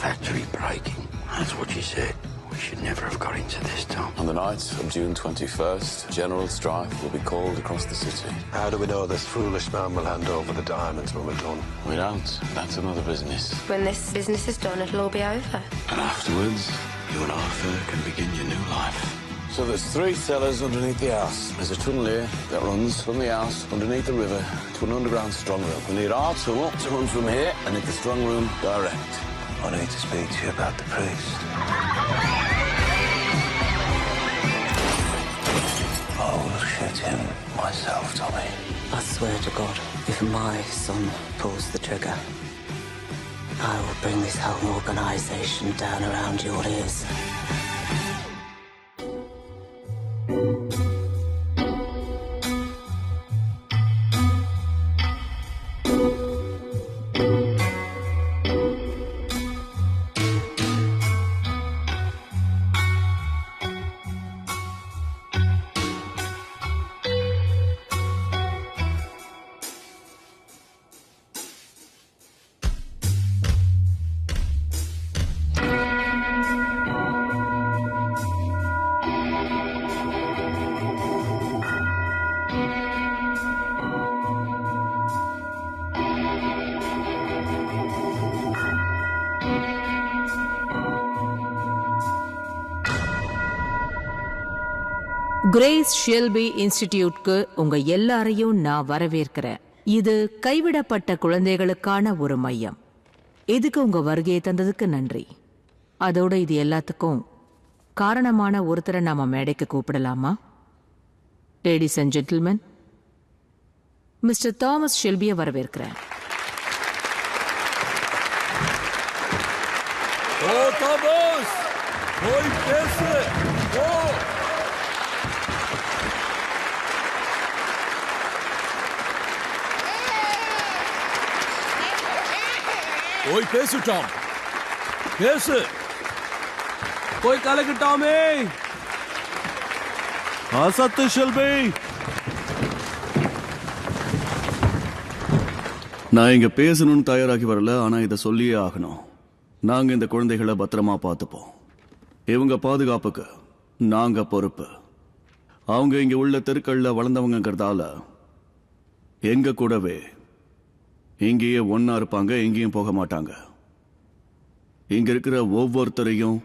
factory breaking. That's what she said. We should never have got into this, Tom. On the night of June 21st, general strike will be called across the city. How do we know this foolish man will hand over the diamonds when we're done? We don't. That's another business. When this business is done, it'll all be over. And afterwards, you and Arthur can begin your new life. So there's 3 cellars underneath the house. There's a tunnel here that runs from the house underneath the river to an underground strong room. We need our tunnel to run from here and into the strong room direct. I need to speak to you about the priest. I will shoot him myself, Tommy. I swear to God, if my son pulls the trigger, I will bring this whole organization down around your ears. Grace Shelby இன்ஸ்டிடியூட்க்கு உங்க எல்லாரையும் நான் வரவேற்கிறேன். இது கைவிடப்பட்ட குழந்தைகளுக்கான ஒரு மையம். இதுக்கு உங்க வருகையை தந்ததுக்கு நன்றி. அதோட இது எல்லாத்துக்கும் காரணமான ஒருத்தரை நாம மேடைக்கு கூப்பிடலாமா? Ladies and gentlemen, mister Thomas ஷெல்பியை வரவேற்கிறேன். ஓய் பேசு டாம், பேசு. போய் கலக்கு டாமே. அசத்து ஷெல்பி. நான் இங்க பேசணும்னு தயாராகி வரல, ஆனா இதை சொல்லியே ஆகணும். நாங்க இந்த குழந்தைகளை பத்திரமா பார்த்துப்போம். இவங்க பாதுகாப்புக்கு நாங்க பொறுப்பு. அவங்க இங்க உள்ள தெருக்கள்ல வளர்ந்தவங்கிறதால எங்க கூடவே இங்கேயே ஒன்னா இருப்பாங்க, எங்கேயும் போக மாட்டாங்க. இங்க இருக்கிற ஒவ்வொருத்தரையும்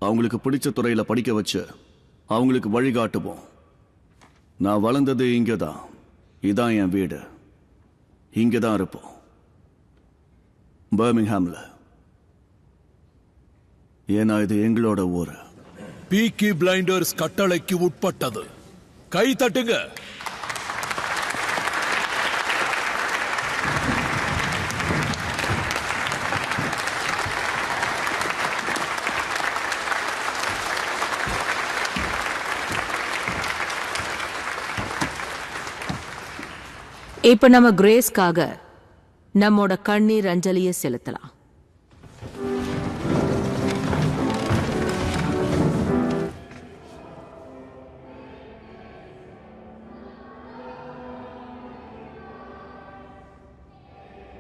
அவங்களுக்கு பிடிச்ச துறையில படிக்க வச்சு அவங்களுக்கு வழிகாட்டுவோம். நான் வளர்ந்தது இங்கதான். இதான் என் வீடு. இங்கதான் இருப்போம், பர்மிங்ஹாம்ல. ஏன்னா இது எங்களோட ஊரு. பீக்கி பிளைண்டர்ஸ் கட்டளைக்கு உட்பட்டது. கை தட்டுங்க. இப்ப நம்ம கிரேஸ்க்காக நம்மோட கண்ணீர் அஞ்சலியை செலுத்தலாம்.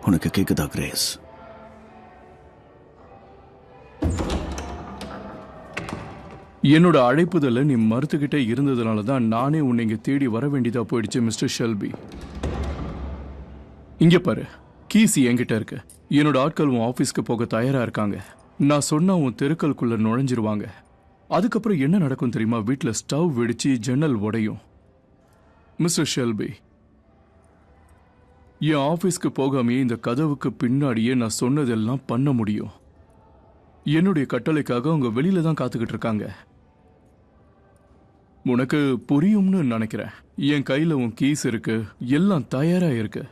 உனக்கு கேக்குதா கிரேஸ்? என்னோட அழைப்புதல நீ மறுத்துக்கிட்டே இருந்ததுனால தான் நானே உன்னை இங்க தேடி வர வேண்டியதா போயிடுச்சு மிஸ்டர் ஷெல்பி. இங்க பாரு, கீஸ் என்கிட்ட இருக்கு. என்னோட ஆட்கள் உன் ஆபீஸ்க்கு போக தயாரா இருக்காங்க. நான் சொன்னா உன் தெருக்களுக்குள்ள நுழைஞ்சிருவாங்க. அதுக்கப்புறம் என்ன நடக்கும் தெரியுமா? வீட்டுல ஸ்டவ் வெடிச்சு ஜன்னல் உடையும். மிஸ்டர் ஷெல்பி, என் ஆபீஸ்க்கு போகாமையே இந்த கதவுக்கு பின்னாடியே நான் சொன்னதெல்லாம் பண்ண முடியும். என்னுடைய கட்டளைக்காக அவங்க வெளியில தான் காத்துக்கிட்டு இருக்காங்க. உனக்கு புரியும்னு நினைக்கிறேன். என் கையில உன் கீஸ் இருக்கு, எல்லாம் தயாரா இருக்கு.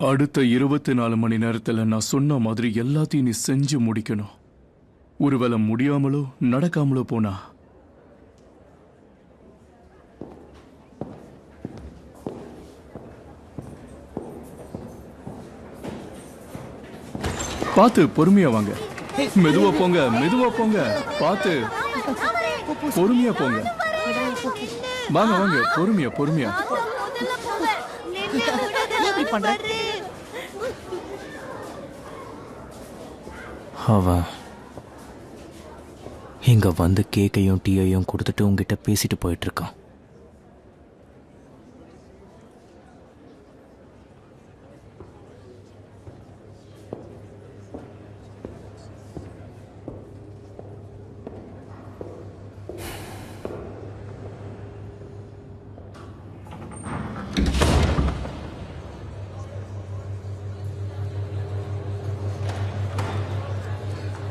அடுத்த 24 மணி நேரத்துல நான் சொன்ன மாதிரி எல்லாத்தையும் நீ செஞ்சு முடிக்கணும். ஒருவேளை முடியாமலோ நடக்காமலோ போனா பாத்து பொறுமையா வாங்க. மெதுவா போங்க, மெதுவா போங்க. பாத்து பொறுமையா போங்க. வாங்க வாங்க, பொறுமையா பொறுமையா. ஏன் இப்படி பண்ற? அவன் இங்க வந்து கேக்கையும் டீயையும் கொடுத்துட்டு உங்ககிட்ட பேசிட்டு போயிட்டு இருக்கான்.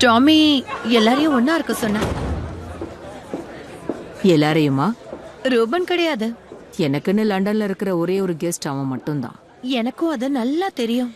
டாமி எல்லாரையும் ஒன்னா இருக்க சொன்ன. எல்லாரையுமா? ரூபன் கிடையாது. எனக்குன்னு லண்டன்ல இருக்கிற ஒரே ஒரு கெஸ்ட் அவன் மட்டும்தான். எனக்கும் அது நல்லா தெரியும்.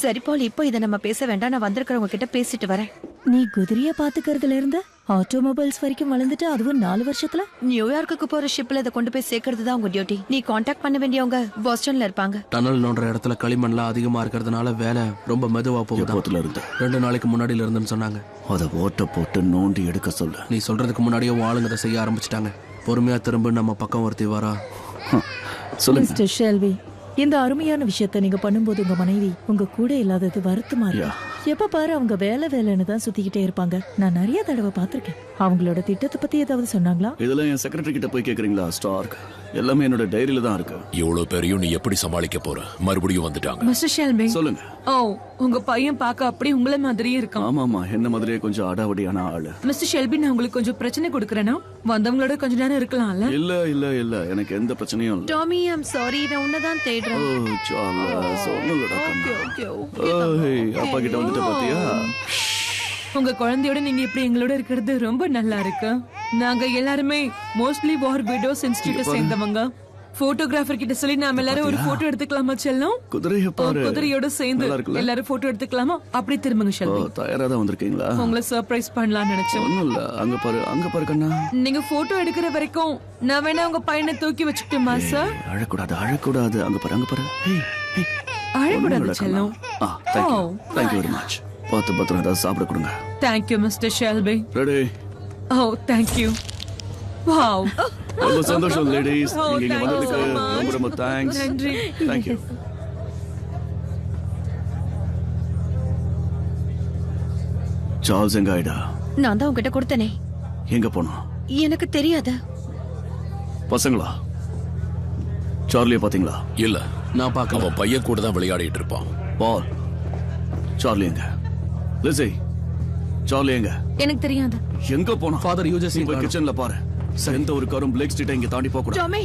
சரி போல், இப்போ இதை நம்ம பேச வேண்டாம். நான் வந்திருக்கிறவங்க கிட்ட பேசிட்டு வரேன். நீ குதிரைய பாத்துக்கிறதுல இருந்து ஆட்டோமொபைல்ஸ் வரைக்கும் வளர்ந்துட்டு, அதுவும் 4 வருஷத்துல. நியூயார்க்குக்கு போற ஷிப்ல இதை கொண்டு போய் சேர்க்கறது தான் உங்க டியூட்டி. நீ காண்டாக்ட் பண்ண வேண்டியவங்க பாஸ்டன்ல இருப்பாங்க. டனல் நோன்ற இடத்துல களிமண்லாம் அதிகமா இருக்கிறதுனால வேலை ரொம்ப மெதுவா போகுது. 2 நாளைக்கு முன்னாடியில இருந்துன்னு சொன்னாங்க. அதை ஓட்ட போட்டு நோண்டி எடுக்க சொல்லு. நீ சொல்றதுக்கு முன்னாடியே ஆளுங்க அதை செய்ய ஆரம்பிச்சிட்டாங்க. பொறுமையா திரும்ப நம்ம பக்கம் ஒருத்தி வரா. மிஸ்டர் ஷெல்வி, இந்த அருமையான விஷயத்த நீங்க பண்ணும்போது உங்க மனைவி உங்க கூட இல்லாதது வருத்தமா இருக்கு. எப்ப பாரு அவங்க வேலைன்னு தான் சுத்திக்கிட்டே இருப்பாங்க. நான் நிறைய தடவை பாத்திருக்கேன். அவங்களோட திட்டத்தை பத்தி ஏதாவது சொன்னாங்களா? இதெல்லாம் என் செக்ரட்டரி கிட்ட போய் கேக்குறீங்களா ஸ்டார்க்? எல்லாமே என்னோட டைரியில தான் இருக்கு. இவ்வளவு பேரையும் நீ எப்படி சமாளிக்க போற? மறுபடியும் வந்துட்டாங்க. மிஸ்டர் ஷெல்வி, சொல்லுங்க. ஓ, உங்க பையன் பார்க்க அப்படி உங்கள மாதிரியே இருக்கான். ஆமாமா, என்ன மாதிரியே கொஞ்சம் அடாவடியான ஆளு. மிஸ்டர் ஷெல்வி, நான் உங்களுக்கு கொஞ்சம் பிரச்சனை கொடுக்கறேனா? வந்தவங்களோட கொஞ்ச நேரம் இருக்கலாம்ல? இல்ல எனக்கு எந்த பிரச்சனையும் இல்ல. டாமி, ஐம் சாரி, நான் உன்னதான் தேடுறேன். ஓ சார்லஸ், ஒண்ணுலடா கண்ணா. ஓய், அப்பா கிட்ட வந்துட்ட பாத்தியா? உங்க குழந்தையோட நீங்க இப்படி எங்களோட இருக்கிறது ரொம்ப நல்லா இருக்கு. நாங்க எல்லாருமே மோஸ்ட்லி வார் விடோஸ் இன்ஸ்டிடியூட் சேர்ந்தவங்க. போட்டோகிராஃபர் கிட்ட சொல்லி நாம எல்லாரும் ஒரு போட்டோ எடுத்துக்கலாமா செல்லம்? குதிரையை பாரு. குதிரையோட சேர்ந்து எல்லாரும் போட்டோ எடுத்துக்கலாமா? அப்படி திரும்புங்க ஷெல்வி. தயாரா தான் வந்திருக்கீங்களா? உங்களை சர்ப்ரைஸ் பண்ணலாம்னு நினைச்சேன். ஒண்ணும் இல்ல, அங்க பாரு கண்ணா. நீங்க போட்டோ எடுக்கிற வரைக்கும் நான் வேணா உங்க பையனை தூக்கி வச்சுக்கிட்டுமா சார்? அழக்கூடாது. அங்க பாரு. அழக்கூடாது செல்லம். Thank you very much. பார்த்து பத்திரம் ஏதாவது சாப்பிட கொடுங்க. Thank you, Mr. Shelby. Ready? Oh, thank you. Wow. ரொம்ப சந்தோஷம் லேடிஸ். நீங்க இங்க வந்ததுக்கு ரொம்ப தேங்க்ஸ். நன்றி. Thank you. சார்ல்ஸ் எங்க ஆயிடா? நான் தான் உங்ககிட்ட கொடுத்தனே. எங்க போனா? எனக்கு தெரியாது. பசங்களா? சார்லியை பாத்தீங்களா? இல்ல, நான் பார்க்க. அவன் பையன் கூட தான் விளையாடிட்டு இருப்பான். பால், சார்லி எங்க? லிசி, சார்லி எங்க? எனக்கு தெரியாது. எங்க போனா? ஃபாதர் யூஜஸ் போய் கிச்சன்ல பாரு. எந்த ஒரு காரும் பிளேக் ஸ்ட்ரீட் இங்க தாண்டி போக கூடாது. டாமி,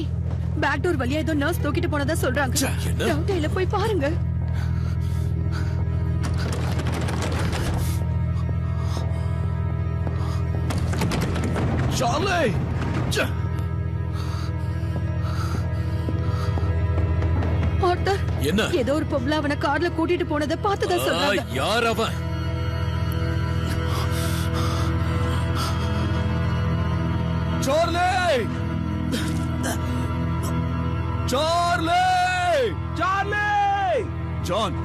பேக் டோர் வழியா ஏதோ நர்ஸ் தூக்கிட்டு போனதா சொல்றாங்க. டவுன்ல போய் பாருங்க. சார்லி! ஆர்டர், என்ன? ஏதோ ஒரு பொம்பளை அவனை கார்ல கூட்டிட்டு போனதை பார்த்ததா சொல்றாங்க. யார் அவன்? சார்லி! ஜான்!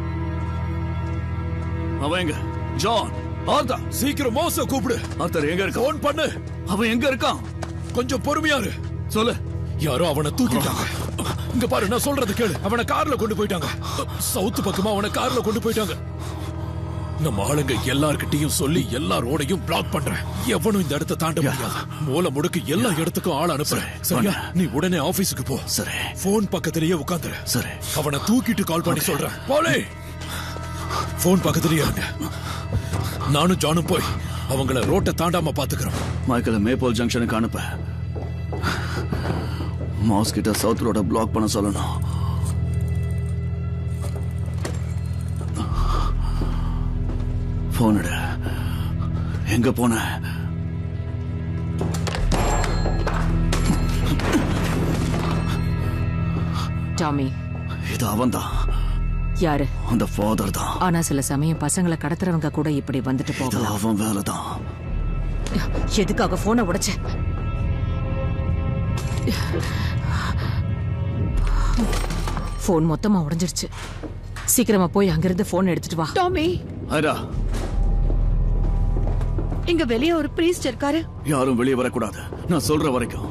அவன் எங்க? ஜான்! ஆர்தர், சீக்கிரம் மோச கூப்பிடு. ஆர்தர் எங்க இருக்க? ஃபோன் பண்ணு. அவன் எங்க இருக்கான்? கொஞ்சம் பொறுமையா இரு. சொல்லு. யாரோ அவனை தூக்கிட்டாங்க. இங்க பாரு, நான் சொல்றது கேளு. அவனை கார்ல கொண்டு போயிட்டாங்க. சவுத் பக்கமா அவனை கார்ல கொண்டு போயிட்டாங்க. நம்ம ஆளுங்க எல்லார்கிட்டையும் சொல்லி எல்லா ரோடையும் பிளாக் பண்றேன். எவனும் இந்த இடத்தை தாண்ட முடியாது. மூல முடுக்கு எல்லா இடத்துக்கும் ஆள் அனுப்புறேன். சரியா? நீ உடனே ஆபீஸுக்கு போ. சரி. போன் பக்கத்திலேயே உட்காந்துரு. சரி. அவனை தூக்கிட்டு கால் பண்ணி சொல்றேன். போலே, போன் பக்கத்திலேயே இருங்க. நானும் ஜானும் போய் அவங்கள ரோட்டை தாண்டாம பாத்துக்கிறோம். மைக்கேல மேப்போல் ஜங்ஷனுக்கு அனுப்ப. மாஸ் கிட்ட சவுத் ரோட பிளாக் பண்ண சொல்லணும். போனட எங்க போன? டாமி, இது அவன்தான். யாரு? அந்த ஃபாதர் தான். ஆனா சில சமயம் பசங்களை கடத்துறவங்க கூட இப்படி வந்துட்டு போகலாம். அவன் வேலைதான். எதுக்காக போனை உடைச்ச? போன் மொத்தமா உடைஞ்சிருச்சு. சீக்கிரமா போய் அங்கிருந்து போன் எடுத்துட்டு வா. டாமி, ஐரா, இங்க வெளியே ஒரு பிரீஸ்ட் இருக்காரு. யாரும் வெளியே வரக்கூடாது, நான் சொல்ற வரைக்கும்.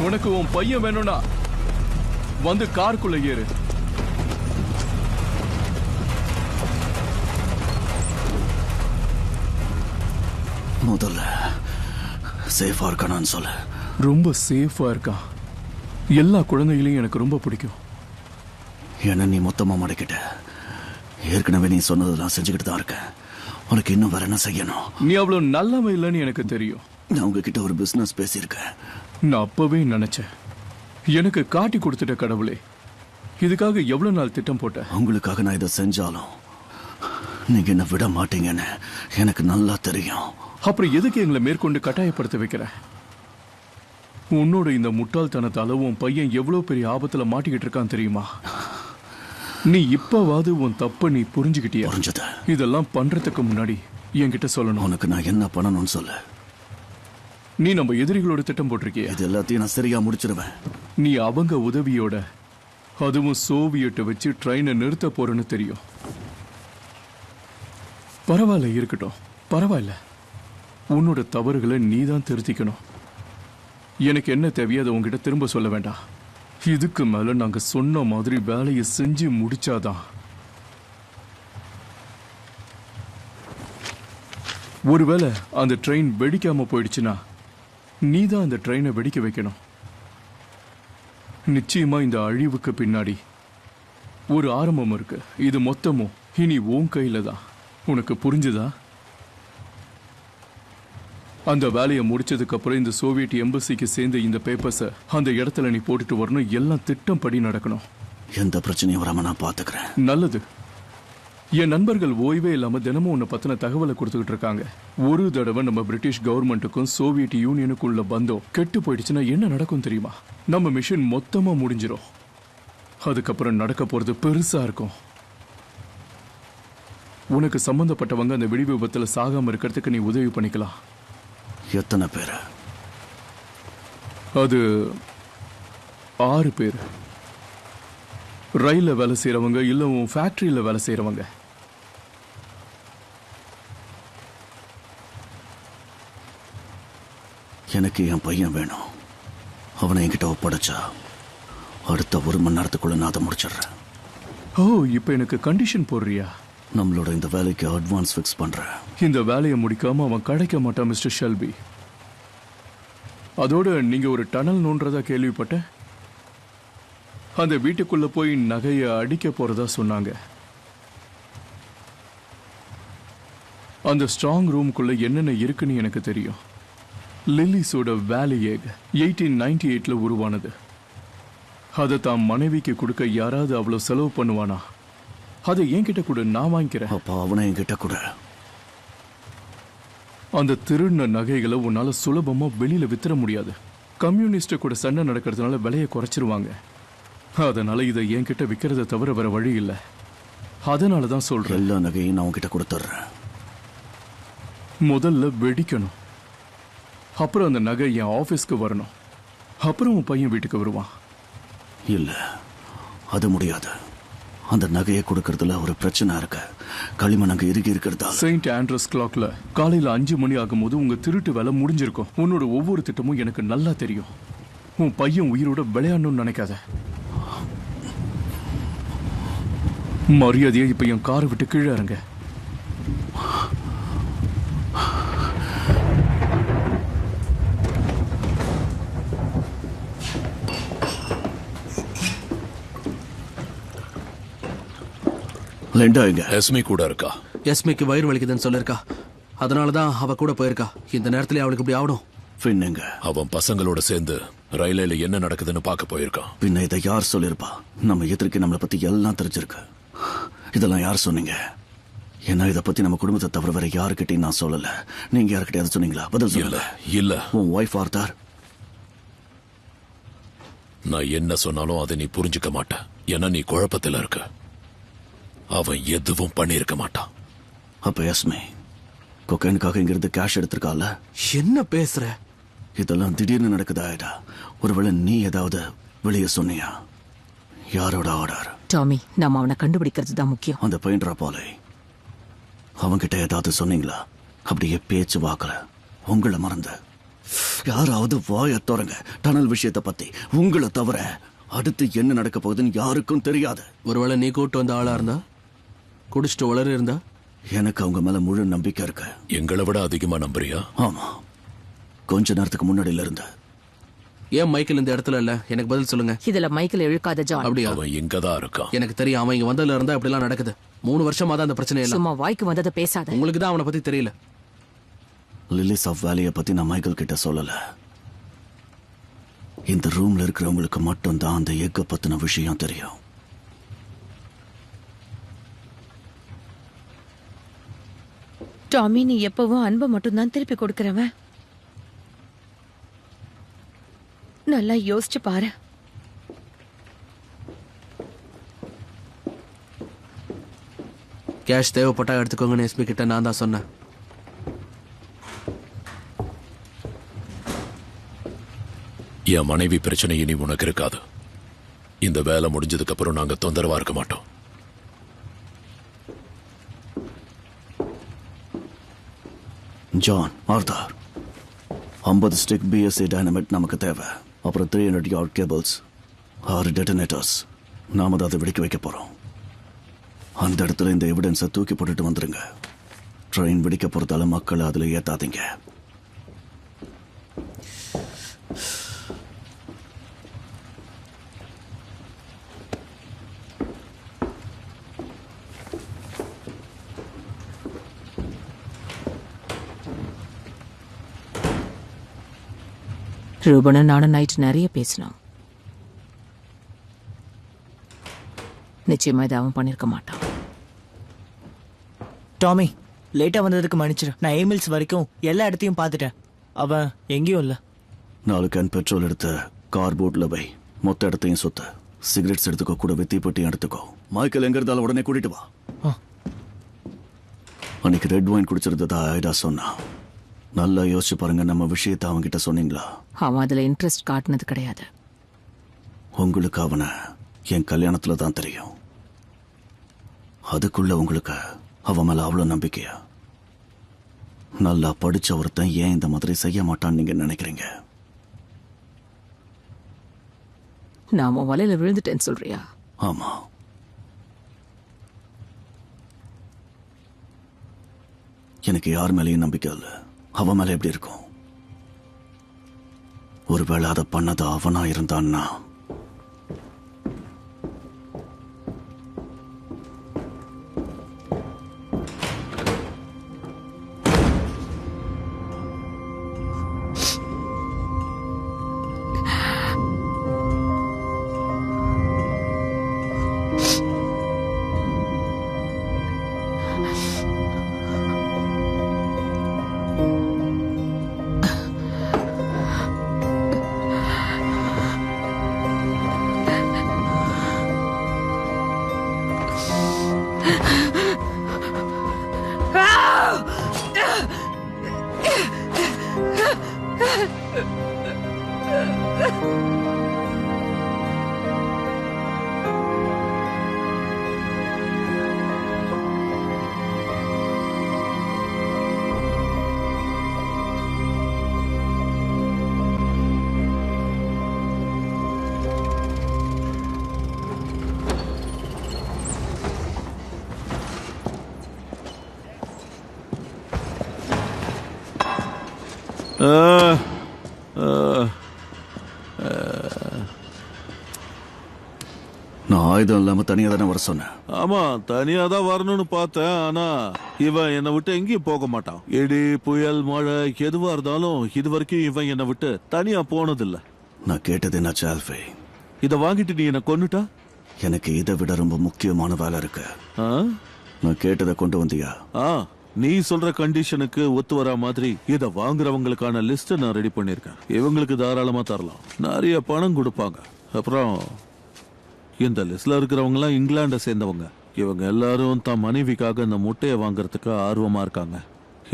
உனக்கு உன் பையன் வேணும்னா வந்து காருக்குள்ள ஏறு. முதல்ல சேஃபா இருக்கானான்னு சொல்ல. ரொம்ப சேஃபா இருக்கான். எல்லா குழந்தைகளையும் எனக்கு ரொம்ப பிடிக்கும். ஏன்னா நீ மொத்தமா மடக்கிட்ட. ஏற்கனவே நீ சொன்னதெல்லாம் செஞ்சுக்கிட்டு தான் இருக்க. உனக்கு இன்னும் வேற என்ன செய்யணும்? நீ அவ்வளவு நல்லவன் இல்லைன்னு எனக்கு தெரியும். நான் உங்ககிட்ட ஒரு பிசினஸ் பேசியிருக்கேன். நான் அப்பவே நினைச்சேன். எனக்கு காட்டி கொடுத்துட்ட கடவுளே. இதுக்காக எவ்வளவு நாள் திட்டம் போட்ட? உங்களுக்காக நான் இதை செஞ்சாலும் நீங்க என்ன விட மாட்டீங்கன்னு எனக்கு நல்லா தெரியும். அப்புறம் எதுக்கு எங்களை மேற்கொண்டு கட்டாயப்படுத்த வைக்கிற? உன்னோட இந்த முட்டாள்தனத்தால உன் பையன் எவ்வளவு பெரிய ஆபத்துல மாட்டிக்கிட்டு இருக்கான் தெரியுமா? நீ இப்பவாது உன் தப்ப நீ புரிஞ்சுக்கிட்டியா? புரிஞ்சத. இதெல்லாம் பண்றதுக்கு முன்னாடி என்கிட்ட சொல்லணும். உனக்கு நான் என்ன பண்ணணும்னு சொல்ல. நீ நம்ம எதிரிகளோட திட்டம் போட்டிருக்கிய. இது எல்லாத்தையும் நான் சரியா முடிச்சிருவேன். நீ அவங்க உதவியோட, அதுவும் சோவியட்டை வச்சு ட்ரெயினை நிறுத்த போறேன்னு தெரியும். பரவாயில்ல, இருக்கட்டும், பரவாயில்ல. உன்னோட தவறுகளை நீ தான் திருத்திக்கணும். எனக்கு என்ன தேவையோ அதை உங்ககிட்ட திரும்ப சொல்ல வேண்டாம். இதுக்கு மேல நாங்க சொன்ன மாதிரி வேலையை செஞ்சு முடிச்சாதான். ஒருவேளை அந்த ட்ரெயின் வெடிக்காம போயிடுச்சுன்னா நீ தான் அந்த ட்ரெயினை வெடிக்க வைக்கணும். நிச்சயமா இந்த அழிவுக்கு பின்னாடி ஒரு ஆரம்பம் இருக்கு. இது மொத்தமும் இனி உன் கையில தான். உனக்கு புரிஞ்சுதா? அந்த வேலையை முடிச்சதுக்கு அப்புறம் இந்த சோவியட் எம்பசிக்கு சேர்ந்த இந்த பேப்பர்ஸை அந்த இடத்துல நீ போட்டுட்டு வரணும். எல்லாம் திட்டம் படி நடக்கணும். எந்த பிரச்சனையும் வராம நான் பாத்துக்கிறேன். நல்லது. என் நண்பர்கள் ஓய்வே இல்லாம தினமும் உன்னை பத்தின தகவலை கொடுத்துக்கிட்டு இருக்காங்க. ஒரு தடவை நம்ம பிரிட்டிஷ் கவர்மெண்ட்டுக்கும் சோவியட் யூனியனுக்கும் உள்ள பந்தம் கெட்டு போயிடுச்சுன்னா என்ன நடக்கும் தெரியுமா? நம்ம மிஷன் மொத்தமா முடிஞ்சிடும். அதுக்கப்புறம் நடக்க போறது பெருசா இருக்கும். உனக்கு சம்பந்தப்பட்டவங்க அந்த வெடி விபத்துல சாகாம இருக்கிறதுக்கு நீ உதவி பண்ணிக்கலாம். எத்தனை பேர்? அது 6 பேர். ரயில்ல வேலை செய்யறவங்க, இல்ல உன் ஃபேக்டரியில வேலை செய்யறவங்க. எனக்கு என் பையன் வேணும். அவனை என்கிட்ட ஒப்படைச்சா அடுத்த 1 மணி நேரத்துக்குள்ள நான் அதை முடிச்சிடுறேன். ஓ, இப்ப எனக்கு கண்டிஷன் போடுறியா? நம்மளோட இந்த வேலைக்கு அட்வான்ஸ் ஃபிக்ஸ் பண்றேன். இந்த வேலையை முடிக்காம அவன் கிடைக்க மாட்டான் மிஸ்டர் ஷெல்பி. அதோட நீங்க ஒரு டனல் நோன்றதா கேள்விப்பட்டேன். அந்த வீட்டுக்குள்ள போய் நகையை அடிக்க போறதா சொன்னாங்க. அந்த ஸ்ட்ராங் ரூம்குள்ள என்னென்ன இருக்குன்னு எனக்கு தெரியும். லில்லிஸோட வேலி எக் 1898ல உருவானது. அதை தான் மனைவிக்கு கொடுக்க யாராவது அவ்வளவு செலவு பண்ணுவானா? அதை என்கிட்ட கூட, நான் வாங்கிக்கிறேன். அப்பா அவனை என்கிட்ட கூட. அந்த திருடின நகைகளை உன்னால சுலபமா வெளியில வித்துற முடியாது. கம்யூனிஸ்ட் கூட சண்டை நடக்கிறதுனால விலையை குறைச்சிருவாங்க. அதனால இதை என்கிட்ட விற்கிறத தவிர வேற வழி இல்லை. அதனாலதான் சொல்றேன். எல்லா நகையும் நான் உன்கிட்ட கொடுத்துட்றேன். முதல்ல வெடிக்கணும். அப்புறம் அந்த நகை என் ஆபீஸ்க்கு வரணும். அப்புறம் உன் பையன் வீட்டுக்கு வருவான். இல்ல, அது முடியாது. அந்த நகையை கொடுக்கறதுல ஒரு பிரச்சனை இருக்கு. களிமண் அங்க இறுகி இருக்கிறதா. செயின்ட் ஆண்ட்ரஸ் கிளாக்ல காலையில 5 மணி ஆகும்போது உங்க திருட்டு வேலை முடிஞ்சிருக்கும். உன்னோட ஒவ்வொரு திட்டமும் எனக்கு நல்லா தெரியும். உன் பையன் உயிரோட விளையாடணும்னு நினைக்காத. மரியாதையா இப்ப என் காரை விட்டு கீழே இறங்க. லிண்டா எங்க? எஸ்மி கூட இருக்கா. எஸ்மிக்கு வயிறு வலிக்குதுன்னு சொல்லிருக்கா. அதனாலதான் அவ கூட போயிருக்கா. இந்த நேரத்துல அவளுக்கு இப்படி ஆகணும். பின்னங்க அவன் பசங்களோட சேர்ந்து ரயில்ல என்ன நடக்குதுன்னு பார்க்க போயிருக்கான். பின்ன இதை யார் சொல்லிருப்பா? நம்ம எதிர்க்கு நம்மளை பத்தி எல்லாம் தெரிஞ்சிருக்கு. இதெல்லாம் யார் சொன்னீங்க? ஏன்னா இதை பத்தி நம்ம குடும்பத்தை தவிர வேற யாருக்கிட்டையும் நான் சொல்லல. நீங்க யாருக்கிட்டையாவது சொன்னீங்களா? பதில் சொல்லல. இல்ல. உன் ஒய்ஃப் ஆர்த்தார்? நான் என்ன சொன்னாலும் அதை நீ புரிஞ்சுக்க மாட்டேன். ஏன்னா நீ குழப்பத்தில் இருக்க. அவன் எதுவும் பண்ணிருக்க மாட்டான். அப்ப எஸ்மே கொக்கைனுக்காக இங்கிருந்து கேஷ் எடுத்திருக்கால? என்ன பேசுற? இதெல்லாம் திடீர்னு நடக்குதா? ஒருவேளை நீ ஏதாவது வெளியே சொன்னியா? யாரோட ஆர்டர்? டாமி, நாம அவனை கண்டுபிடிக்கிறது தான் முக்கியம். அந்த பெயிண்டரா போலே அவன்கிட்ட ஏதாவது சொன்னீங்களா? அப்படியே பேச்சு வாக்கல உங்களை மறந்து யாராவது வாய திறங்க. டனல் விஷயத்தை பத்தி உங்களை தவிர அடுத்து என்ன நடக்க போகுதுன்னு யாருக்கும் தெரியாது. ஒருவேளை நீ கூட்டு வந்த ஆளா இருந்தா, குடிச்சிட்டு வளர இருந்தா? எனக்கு அவங்க மேல முழு நம்பிக்கை இருக்கு. எங்களை விட அதிகமா நம்புறியா? ஆமா, கொஞ்ச நேரத்துக்கு முன்னாடில இருந்த. ஏன் மைக்கேல் இந்த இடத்துல இல்ல? எனக்கு பதில் சொல்லுங்க. இதுல மைக்கேல் இழுக்காத ஜான். அப்படியா? அவன் எங்கதான் இருக்கான்? எனக்கு தெரியும். அவன் இங்க வந்ததுல இருந்தா இப்படி எல்லாம் நடக்குது. 3 வருஷமா தான் அந்த பிரச்சனை இல்ல. சும்மா வாய்க்கு வந்ததை பேசாத. உங்களுக்கு தான் அவனை பத்தி தெரியல. லிலிஸ் ஆஃப் வேலியை பத்தி நான் மைக்கேல் கிட்ட சொல்லல. இந்த ரூம்ல இருக்கிறவங்களுக்கு மட்டும் தான் அந்த எக்க பத்தின விஷயம் தெரியும். டாமி, நீ எப்பவும் அன்பை மட்டும்தான் திருப்பி கொடுக்கறவன். நல்லா யோசிச்சு பாரு. கேஷ் தேவைப்பட்டா எடுத்துக்கோங்கன்னு எஸ்பி கிட்ட நான் தான் சொன்னேன். என் மனைவி பிரச்சனை இனி உனக்கு இருக்காது. இந்த வேலை முடிஞ்சதுக்கு அப்புறம் நாங்க தொந்தரவா இருக்க மாட்டோம். John, Arthur, 50 stick BSc dynamite நமக்கு தேவை. அப்புறம் 300 யார்ட் கேபிள்ஸ், 6 டெட்டனேட்டர்ஸ். நாம அதை வெடிக்க வைக்க போறோம். அந்த இடத்துல இந்த எவிடன்ஸை தூக்கி போட்டுட்டு வந்துருங்க. ட்ரெயின் வெடிக்க போறதால மக்களை அதுல ஏத்தாதீங்க. ரூபனும் நானும் நைட் நிறைய பேசினோம். நிச்சயமா இதை அவன் பண்ணிருக்க மாட்டான். டாமி, லேட்டா வந்ததுக்கு மன்னிச்சிரு. நான் எய்மில்ஸ் வரைக்கும் எல்லா இடத்தையும் பார்த்துட்டேன். அவன் எங்கேயும் இல்ல. 4 கேன் பெட்ரோல் எடுத்து கார் போட்ல வை. மொத்த இடத்தையும் சுத்த. சிகரெட்ஸ் எடுத்துக்கோ, கூட வெத்தி பெட்டியும் எடுத்துக்கோ. மைக்கேல் எங்க இருந்தாலும் உடனே கூட்டிட்டு வா. அன்னைக்கு ரெட் வைன் குடிச்சிருந்ததா ஐடா சொன்னா. நல்லா யோசிச்சு பாருங்க. நம்ம விஷயத்தை அவன்கிட்ட சொன்னீங்களா? அவன் அதுல இன்ட்ரெஸ்ட் காட்டினது கிடையாது. உங்களுக்கு அவனை என் கல்யாணத்துல தான் தெரியும். அதுக்குள்ள உங்களுக்கு அவன் மேல அவ்வளவு நம்பிக்கையா? நல்லா படிச்ச ஒருத்தன் ஏன் இந்த மாதிரி செய்ய மாட்டான்னு நீங்க நினைக்கிறீங்க? நாம வலையில விழுந்துட்டேன்னு சொல்றியா? ஆமா. எனக்கு யார் மேலேயும் நம்பிக்கை இல்லை. அவன் மேல எப்படி இருக்கும்? ஒருவேளை அதை பண்ணது அவனா இருந்தான்னா நான் ஆயுதம் இல்லாம தனியா தானே வர சொன்னேன். ஆமா, தனியா தான் வரணும்னு பார்த்தேன். ஆனா இவன் என்னை விட்டு எங்கேயும் போக மாட்டான். இடி, புயல், மழை எதுவா இருந்தாலும் இது வரைக்கும் இவன் என்னை விட்டு தனியா போனதில்லை. நான் கேட்டது என்ன ஆல்ஃபே? இத வாங்கிட்டு நீ என்ன கொன்னுட்டா? எனக்கு இதை விட ரொம்ப முக்கியமான வேலை இருக்கு. நான் கேட்டதை கொண்டு வந்தியா? நீ சொல்ற கண்டிஷனுக்கு ஒத்து வர மாதிரி இத வாங்குறவங்களுக்கான லிஸ்ட் நான் ரெடி பண்ணிருக்கேன். இவங்களுக்கு தாராளமா தரலாம். நிறைய பணம் கொடுப்பாங்க. அப்புறம் இந்த லிஸ்ட்ல இருக்கிறவங்க எல்லாம் இங்கிலாண்டை சேர்ந்தவங்க. இவங்க எல்லாரும் தான் மனைவிக்காக இந்த முட்டையை வாங்கறதுக்கு ஆர்வமா இருக்காங்க.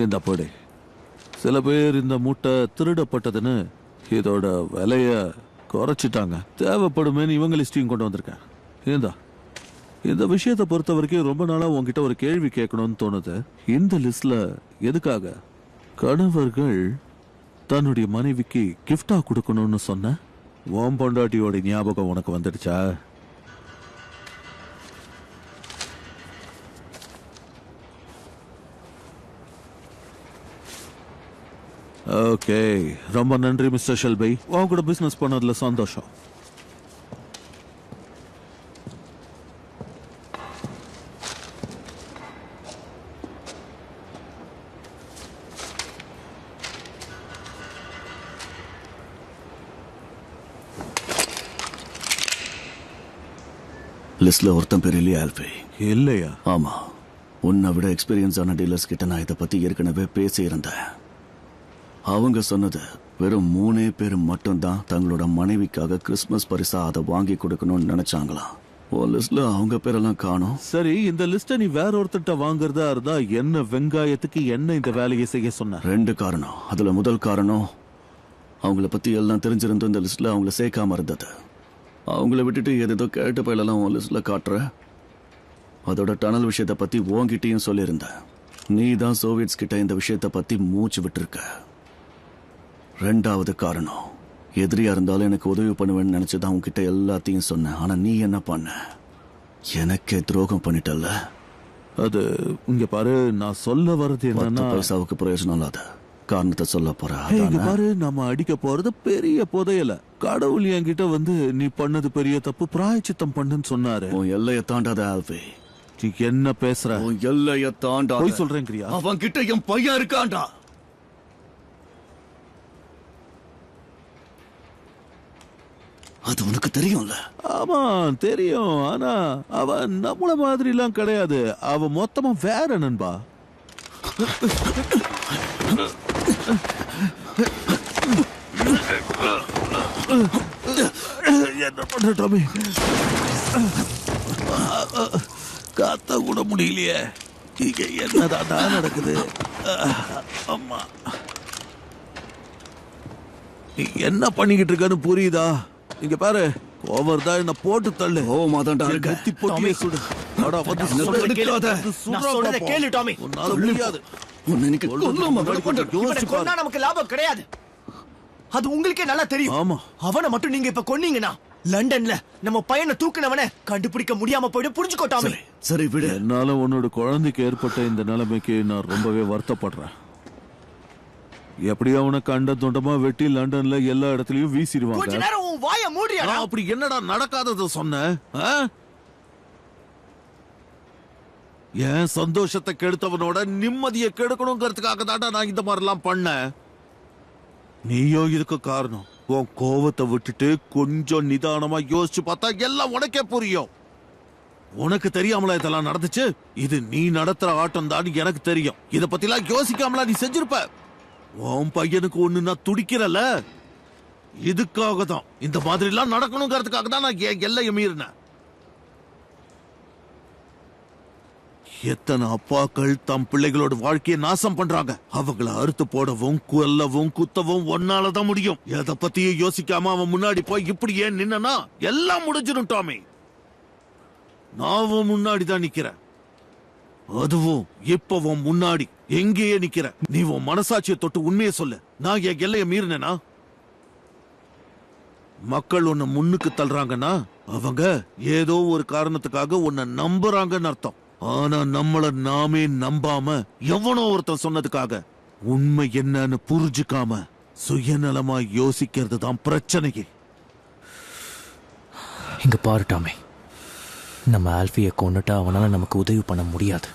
இந்த படி சில பேர் இந்த முட்டை திருடப்பட்டதுன்னு இதோட விலைய குறைச்சிட்டாங்க. தேவைப்படுமேன்னு இவங்க லிஸ்டையும் கொண்டு வந்திருக்கேன். இந்த விஷயத்தை பொறுத்த வரைக்கும் ரொம்ப நாளா உங்ககிட்ட ஒரு கேள்வி கேட்கணும்னு தோணுது. இந்த லிஸ்ட்ல எதுக்காக கணவர்கள் தன்னுடைய மனைவிக்கு கிஃப்டா கொடுக்கணும்னு சொன்ன ஓம் பொண்டாட்டியோட ஞாபகம் உனக்கு வந்துடுச்சா? ஓகே, ரொம்ப நன்றி மிஸ்டர் ஷெல்பி. உன் கூட பிசினஸ் பண்ணதுல சந்தோஷம். லிஸ்ட்ல ஒருத்தன் பேர் இல்லையா ஆல்ஃபி? இல்லையா? ஆமா, உன்னை விட எக்ஸ்பீரியன்ஸ் ஆன டீலர்ஸ் கிட்ட நான் இதை பத்தி ஏற்கனவே பேசியிருந்தேன். அவங்க சொன்னது வெறும் 3 பேர் மட்டும்தான் தங்களோட மனைவிக்காக கிறிஸ்துமஸ் பரிசா அதை வாங்கி கொடுக்கணும்னு நினைச்சாங்களாம். லிஸ்ட்ல அவங்க பேரெல்லாம் காணோம். சரி, இந்த லிஸ்ட நீ வேற ஒருத்தட்ட வாங்குறதா இருந்தா என்ன வெங்காயத்துக்கு என்ன இந்த வேலையை செய்ய சொன்ன? 2 காரணம். அதுல முதல் காரணம், அவங்கள பத்தி எல்லாம் தெரிஞ்சிருந்தோம் இந்த லிஸ்ட்ல அவங்கள சேர்க்காம இருந்தது. அவங்கள விட்டுட்டு ஏதோ கேட்ட பயிலெல்லாம் உன் லிஸ்ட்ல காட்டுற. அதோட டனல் விஷயத்தை பத்தி உன்கிட்டயும் சொல்லியிருந்த. நீ தான் சோவியட்ஸ் கிட்ட இந்த விஷயத்தை பத்தி மூச்சு விட்டுருக்க. 2வது காரணம், எதிரியா இருந்தாலும் எனக்கு உதவி பண்ணுவேன்னு நினைச்சுதான் உன்கிட்ட எல்லாத்தையும் சொன்னேன். ஆனா நீ என்ன பண்ண? எனக்கே துரோகம் பண்ணிட்டல்ல. அது இங்க பாரு, நான் சொல்ல வர்றது என்னன்னா, பைசாவுக்கு பிரயோஜனம் இல்லாத காரணத்தை சொல்ல போற. பாரு, நம்ம அடிக்க போறது பெரிய புதையல. கடவுள் என்கிட்ட வந்து நீ பண்ணது பெரிய தப்பு, பிராயச்சித்தம் பண்ணுன்னு சொன்னாரு. உன் எல்லையை தாண்டாத ஆல்வி. என்ன பேசுற? உன் எல்லையை தாண்டா. போய் சொல்றேங்கிறியா? அவன் கிட்ட என் பையன் இருக்காண்டா. அது உனக்கு தெரியும்ல? ஆமா தெரியும். ஆனா அவன் நம்மள மாதிரி எல்லாம் கிடையாது. அவன் மொத்தமா வேற நண்பா. என்ன பண்ற டாமி? காத்த கூட முடியலையே. இங்க என்னதான் நடக்குது? அம்மா, நீ என்ன பண்ணிக்கிட்டு இருக்கன்னு புரியுதா? இங்க பாரு, ஓவர் தான் என்ன போட்டு தள்ளு. ஓ மாதாண்டா இருக்க. கத்தி போட்டியே சுடு. அட வந்து சொல்றத கேளு டாமி. உன்னால முடியாது. உன்னை இன்னைக்கு கொன்னா நமக்கு லாபம் கிடையாது. அது உங்களுக்கே நல்லா தெரியும். ஆமா. அவனை மட்டும் நீங்க இப்ப கொன்னீங்கன்னா லண்டன்ல நம்ம பையனை தூக்குனவனை கண்டுபிடிக்க முடியாம போயிடும். புரிஞ்சுக்கோ டாமி. சரி விடு. என்னால உன்னோட குழந்தைக்கு ஏற்பட்ட இந்த நிலைமைக்கு நான் ரொம்பவே வருத்தப்படுறேன். எப்படியா அவனை கண்ட தொண்டமா வெட்டி லண்டன்ல எல்லா இடத்துலயும் வீசிடுவாங்க. கொஞ்ச நேரம் உன் வாயை மூடியா. அப்படி என்னடா நடக்காதத சொன்ன? ஏன் சந்தோஷத்தை கெடுத்தவனோட நிம்மதியை கெடுக்கணுங்கிறதுக்காக தாண்டா நான் இந்த மாதிரி எல்லாம் பண்ணேன். நீயோ இதுக்கு காரணம். உன் கோவத்தை விட்டுட்டு கொஞ்சம் நிதானமா யோசிச்சு பார்த்தா எல்லாம் உனக்கே புரியும். உனக்கு தெரியாமலா இதெல்லாம் நடந்துச்சு? இது நீ நடத்துற ஆட்டம் தான் எனக்கு தெரியும். இத பத்தி எல்லாம் யோசிக்காமலா நீ செஞ்சிருப்ப? உன் பையனுக்கு ஒண்ணு நான் துடிக்கிறல, இதுக்காக தான் இந்த மாதிரி எல்லாம் நடக்கணுங்கிறதுக்காக தான் நான் எல்லையை மீறினேன். எத்தனை அப்பாக்கள் தம் பிள்ளைகளோட வாழ்க்கையை நாசம் பண்றாங்க. அவங்கள அறுத்து போடவும் கொல்லவும் குத்தவும் ஒன்னாலதான் முடியும். எதை பத்தியும் யோசிக்காம அவன் முன்னாடி போய் இப்படி ஏன் நின்னா எல்லாம் முடிஞ்சிடும் டாமி. நான் முன்னாடி தான் நிக்கிறேன். அதுவும் இப்பவும் முன்னாடி எங்கேயே நிக்கிற. நீ உன் மனசாட்சியை தொட்டு உண்மையை சொல்லு. நான் என் எல்லையை மீறினேனா? மக்கள் உன்னை முன்னுக்கு தள்ளுறாங்கன்னா அவங்க ஏதோ ஒரு காரணத்துக்காக உன்னை நம்புறாங்கன்னு அர்த்தம். ஆனா நம்மள நாமே நம்பாம எவனோ ஒருத்தன் சொன்னதுக்காக உண்மை என்னன்னு புரிஞ்சுக்காம சுயநலமா யோசிக்கிறது தான் பிரச்சனையே. இங்க பாரு டாமி, நம்ம ஆல்ஃபியை கொண்டுட்டா அவனால நமக்கு உதவி பண்ண முடியாது.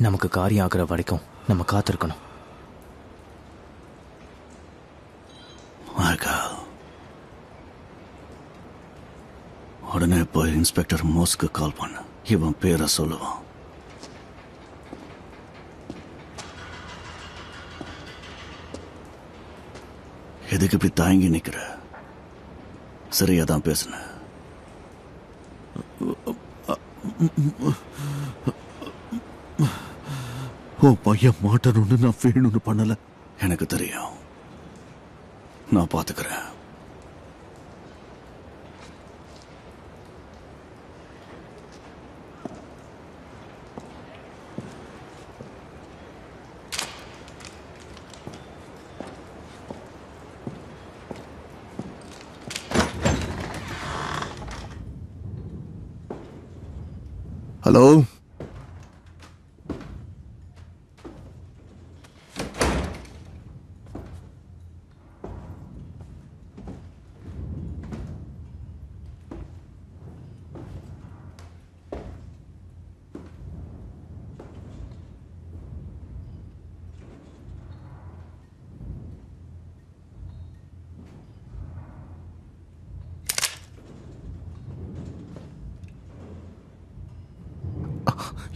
நமக்கு காரியம் ஆகிற வரைக்கும் நம்ம காத்திருக்கணும். உடனே போய் இன்ஸ்பெக்டர் மோஸ்க்கு கால் பண்ண. இவன் பேரை சொல்லுவான். எதுக்கு இப்படி தாங்கி நிக்கிற? சரியா தான் பேசுன. பையன் மாட்டணும்னு நான் வேணும்னு பண்ணல. எனக்கு தெரியும், நான் பாத்துக்கிறேன். ஹலோ,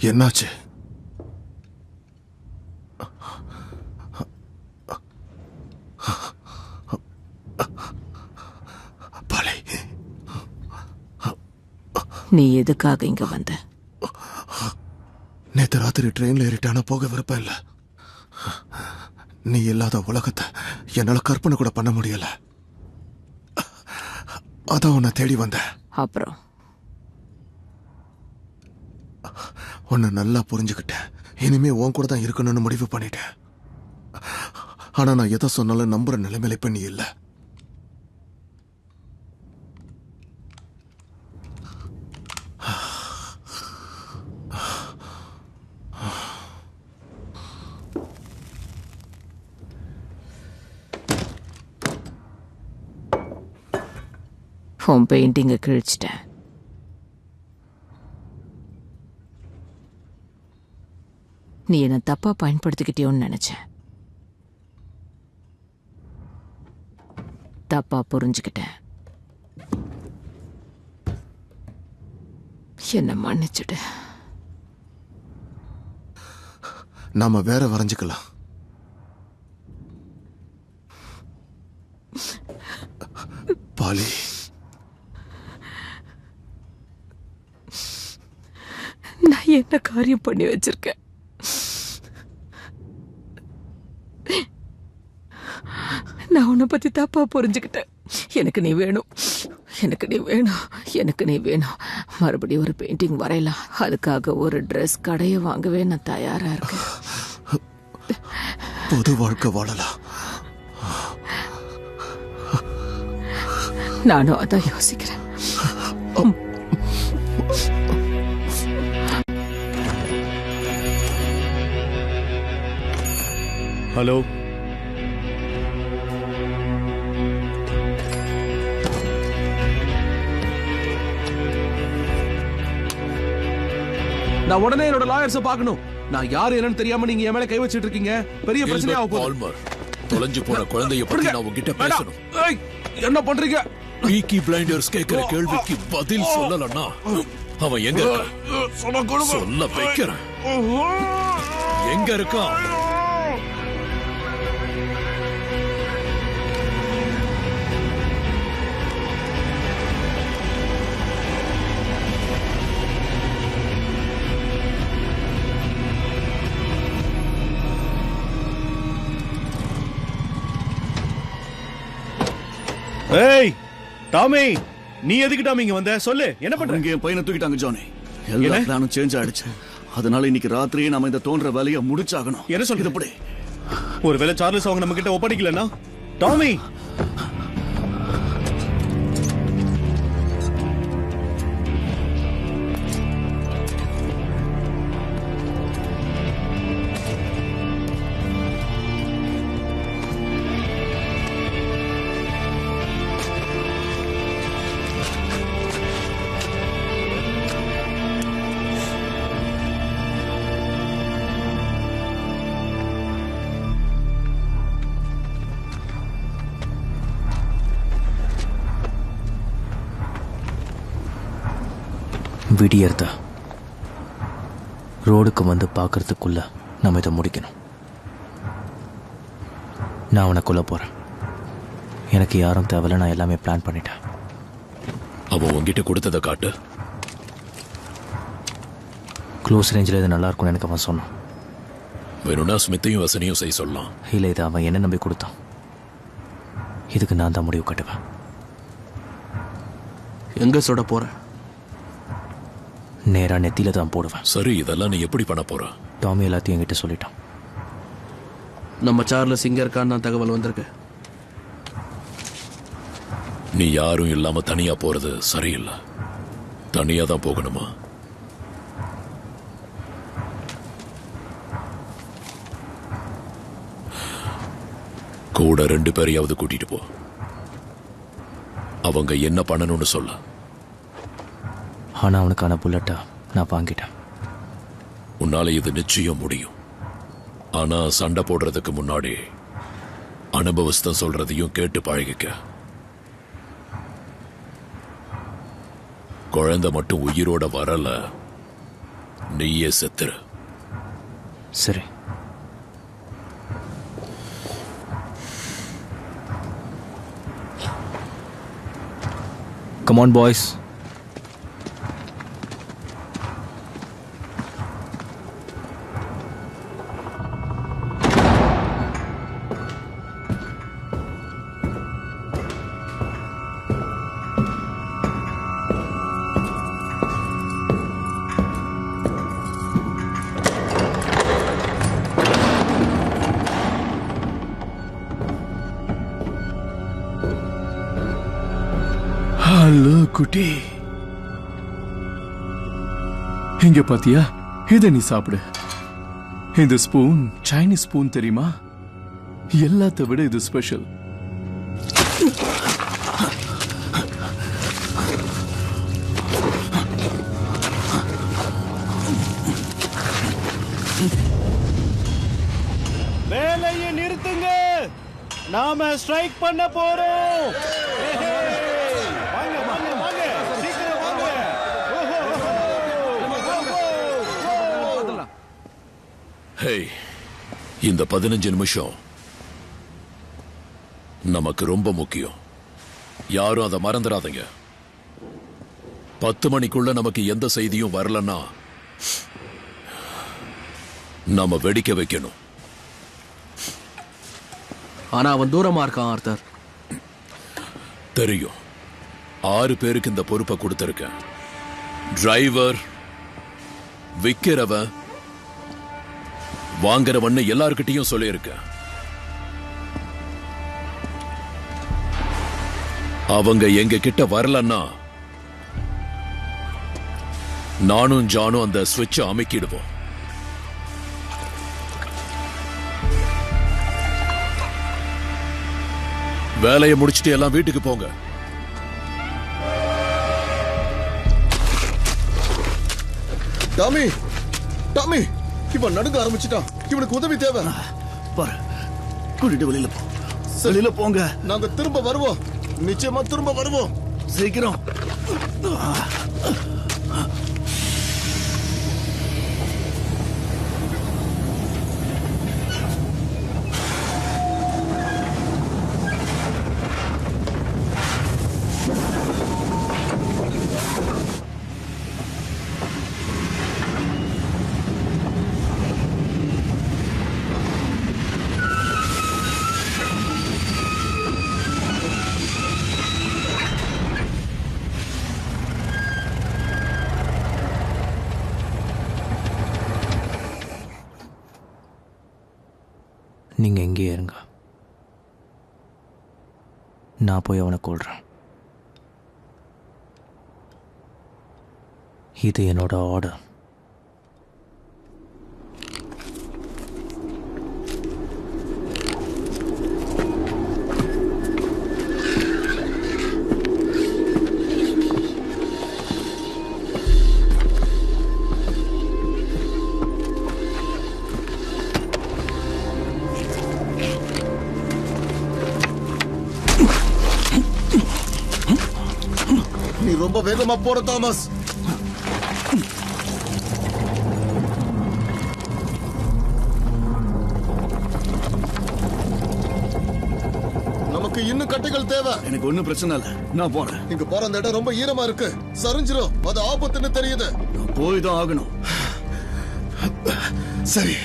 என்னாச்சு? நீ எதுக்காக இங்க வந்த? நேத்து ராத்திரி ட்ரெயின்ல ஏறிட்டான போக விருப்பம் இல்ல. நீ இல்லாத உலகத்தை என்னால கற்பனை கூட பண்ண முடியல. அதான் உன்னை தேடி வந்த. அப்புறம் உன்னை நல்லா புரிஞ்சுக்கிட்டேன். இனிமே உன் கூட தான் இருக்கணும்னு முடிவு பண்ணிட்டேன். ஆனா நான் எதை சொன்னாலும் நம்புற நிலைமையில இப்ப நீ இல்ல. உன் பெயிண்டிங்கை கிழிச்சிட்டேன். நீ என்ன தப்பா பயன்படுத்திக்கிட்டியோன்னு நினைச்சேன். தப்பா புரிஞ்சுக்கிட்டேன். என்ன மன்னிச்சுடு. நாம வேற வரைஞ்சுக்கலாம். பாலி, நான் என்ன காரியம் பண்ணி வச்சிருக்கேன்? நான் உன்னை பத்தி தப்பா புரிஞ்சுக்கிட்டேன். எனக்கு நீ வேணும், எனக்கு நீ வேணும், எனக்கு நீ வேணும். மறுபடியும் ஒரு பெயிண்டிங் வரையலாம். அதுக்காக ஒரு ட்ரெஸ் கடையை வாங்கவே நான் தயாரா இருக்கேன். பொது வாழ்க்கை வாழலாம். நானும் அதான் யோசிக்கிறேன். ஹலோ, நான் உடனே என்னோட லாயர்ஸ பார்க்கணும். நான் யாரு என்னன்னு தெரியாம நீங்க என் மேல கை வச்சிட்டு இருக்கீங்க. பெரிய பிரச்சனையா போகுது. தொலைஞ்சு போன குழந்தைய பத்தி நான் உங்ககிட்ட பேசணும். என்ன பண்றீங்க? பீக்கி பிளைண்டர்ஸ் கேக்குற கேள்விக்கு பதில் சொல்லலன்னா அவன் எங்க இருக்கான்? சொல்ல வைக்கிறேன். எங்க இருக்கான்? ஏய் டாமி, நீ எதுக்கு டாமி இங்க வந்த? சொல்லு, என்ன பண்றீங்க? என் பையனை தூக்கிட்டாங்க ஜானி. எல்லா பிளானும் சேஞ்ச் ஆயிடுச்சு. அதனால இன்னைக்கு ராத்திரியே நாம இந்த தோன்ற வேலையை முடிச்சாகணும். என்ன சொல்றது? இப்படி ஒருவேளை சார்லஸ் அவங்க நம்ம கிட்ட ஒப்படைக்கலன்னா? டாமி, விடியறத ரோடுக்கு வந்து பார்க்கறதுக்குள்ள நம்ம இதை முடிக்கணும். நான் அவனை கொல்ல போறேன். எனக்கு யாரும் தேவையில்ல. நான் எல்லாமே பிளான் பண்ணிட்டேன். அவன் உங்ககிட்ட கொடுத்ததை காட்டு. க்ளோஸ் ரேஞ்சில் இது நல்லா இருக்கும்னு எனக்கு அவன் சொன்னான். வேணும்னா ஸ்மித்தையும் வசனையும் செய்ய சொல்லலாம். இல்லை, இது அவன் என்ன நம்பி கொடுத்தான். இதுக்கு நான் தான் முடிவு கட்டுவேன். எங்க சுட போற? நேரா நெத்தியில தான் போடுவேன். சரி, இதெல்லாம் நீ எப்படி பண்ண போற? டாமி எல்லாத்தையும் என்கிட்ட சொல்லிட்டான். நம்ம சார்லஸ் இங்க இருக்கான்னு தான் தகவல் வந்திருக்கு. நீ யாரும் இல்லாம தனியா போறது சரியில்லை. தனியா தான் போகணுமா? கூட 2 பேரையாவது கூட்டிட்டு போ. அவங்க என்ன பண்ணணும்னு சொல்ல. ஆனா அவனுக்கான புல்லட்டா நான் வாங்கிட்டேன். உன்னால இது நிச்சயம் முடியும். ஆனா சண்டை போடுறதுக்கு முன்னாடி அனுபவஸ்தம் சொல்றதையும் கேட்டு பழகிக்க. குழந்தை மட்டும் உயிரோட வரல, நீயே செத்துரு. சரி. Come on, boys. ஹலோ குட்டி, இங்க பாத்தியா? இத நீ சாப்பிடு. இந்த ஸ்பூன் சைனீஸ் ஸ்பூன் தெரியுமா? எல்லாத்த விட இது ஸ்பெஷல். வேலையை நிறுத்துங்க, நாம ஸ்ட்ரைக் பண்ண போறோம். வாங்க வாங்க வாங்க, சீக்கிரம் வாங்க. ஹேய், இந்த 15 நிமிஷம் நமக்கு ரொம்ப முக்கியம். யாரும் அதை மறந்துடாதீங்க. 10 மணிக்குள்ள நமக்கு எந்த செய்தியும் வரலன்னா நாம வெடிக்க வைக்கணும். ஆனா அவன் தூரமா இருக்கான் ஆர்த்தர். தெரியும். 6 பேருக்கு இந்த பொறுப்பை கொடுத்திருக்கேன். டிரைவர், விக்கிறவன், வாங்குறவன்னு எல்லார்கிட்டையும் சொல்லியிருக்கேன். அவங்க எங்க கிட்ட வரலன்னா நானும் ஜானும் அந்த ஸ்விட்சை அமைக்கிடுவோம். வேலையை முடிச்சிட்டு எல்லாம் வீட்டுக்கு போங்க. டாமி, டாமி, இவன் நடுங்க ஆரம்பிச்சிட்டான். இவனுக்கு உதவி தேவை. பாரு, கூட்டிட்டு வெளியில போ. வெளியில போங்க. நாங்க திரும்ப வருவோம். நிச்சயமா திரும்ப வருவோம். சீக்கிரம். நீங்க எங்கேயே இருங்க, நான் போய் அவனை கொல்றேன். இது என்னோட ஆர்டர். நீ ரொம்ப வேகமா போற தாமஸ். நமக்கு இன்னும் கட்டைகள் தேவை. எனக்கு ஒண்ணும் பிரச்சனை இல்ல, நான் போறேன். இங்க போற அந்த இடம் ரொம்ப ஈரமா இருக்கு. சரிஞ்சிரும். அது ஆபத்துன்னு தெரியுது. நான் போய் தான் ஆகணும். சரி.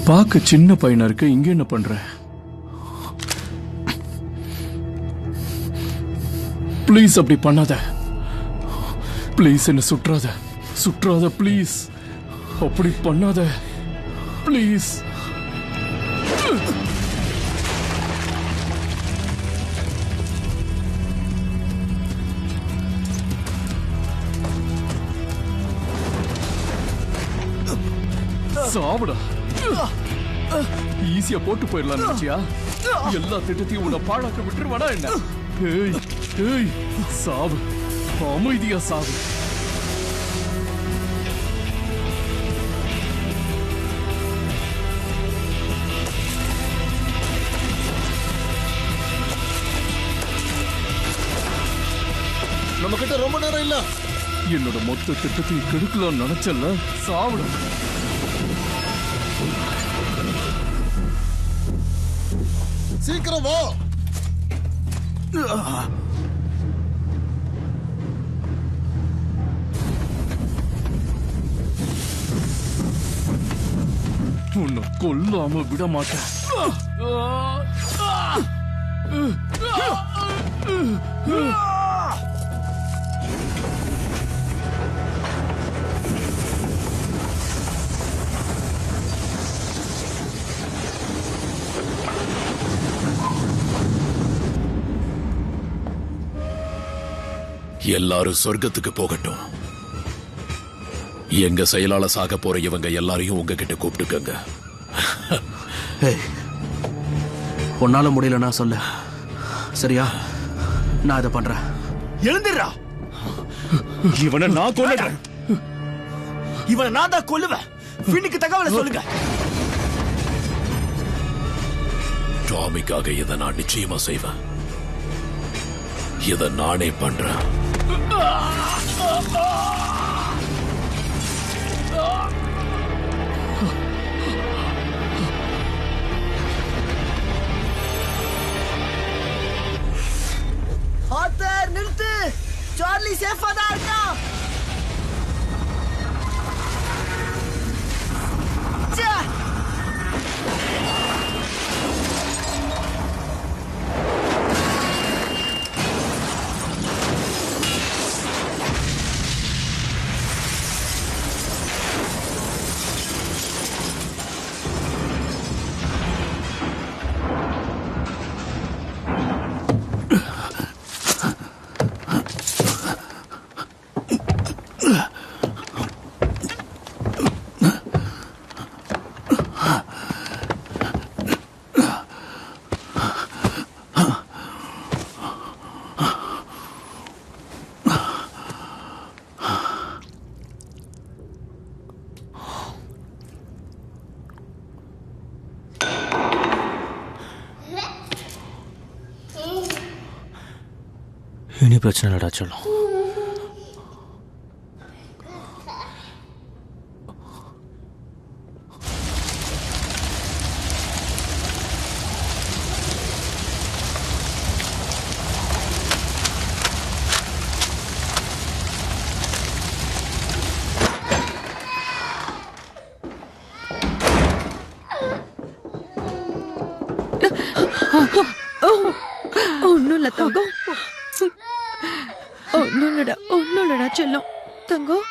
பார்க்க சின்ன பையனா இருக்க, இங்க என்ன பண்ற? ப்ளீஸ் அப்படி பண்ணாத. ப்ளீஸ் என்ன சுற்றாத ப்ளீஸ். அப்படி பண்ணாத ப்ளீஸ். சாவுடா. ஈஸியா போட்டு போயிடலாம் நினைச்சியா? எல்லா திட்டத்தையும் உன்னை பாழாக்க விட்டுருவானா என்ன? ஏய் ஏய், சாவு, அமைதியா சாவு. நம்ம கிட்ட ரொம்ப நேரம் இல்ல. என்னோட மொத்த திட்டத்தையும் கெடுக்கலாம் நினைச்சல. சாவுடா. சீக்கிரம் வா. உன்னை கொல்லாம விட மாட்டேன். எல்லாரும் சொர்க்கத்துக்கு போகட்டும். எங்க செயலால சாக போற இவங்க எல்லாரையும் உங்ககிட்ட கூப்பிட்டுக்கங்க. உன்னால முடியலன்னா சொல்ல, சரியா? நான் அதை பண்றேன். எழுந்துடுறா. இவனை நான் கொல்லுறேன். இவனை நான் தான் கொல்லுவேன். பின்னுக்கு தகவலை சொல்லுங்க. டாமிக்காக இதை நான் நிச்சயமா செய்வேன். இதை நானே பண்றேன். ஆத்தர் நிறுத்து. சார்லி சேஃபா தான் இருக்கான். இனி பிரச்சனை இல்லடா சொல்லும். ஒன்னும் இல்ல தங்கம். ஒன்னும் இல்லடா செல்லம். தங்கம்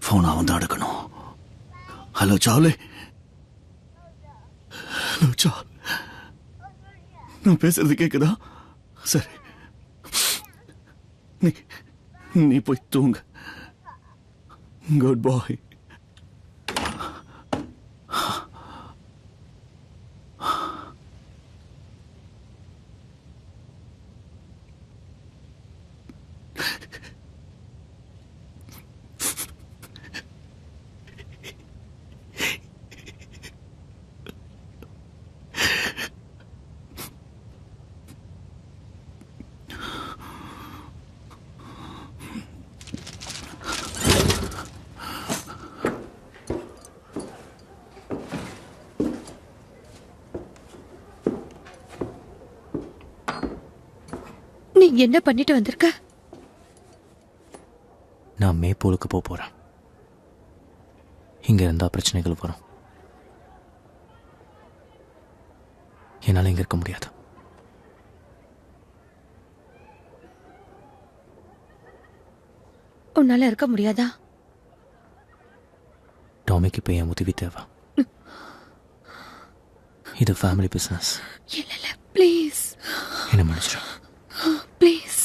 போன் அவன் தான் எடுக்கணும். Hello Charlie. ஹலோ சார், நான் பேசுறது கேக்குதா? சரி, நீ போய் தூங்க. குட் பாய். நீ என்ன பண்ணிட்டு வந்திருக்க? நான் மேப்போலுக்கு போறேன். இங்க இருந்தா பிரச்சனைகள் வரும். என்னால இங்க இருக்க முடியாது. உன்னால இருக்க முடியாதா? டாமிக்கு இப்ப என் உதவி தேவை. இது ஃபேமிலி பிசினஸ். இல்ல ப்ளீஸ் என்ன மன்னிச்சிரு. ப்ளீஸ்.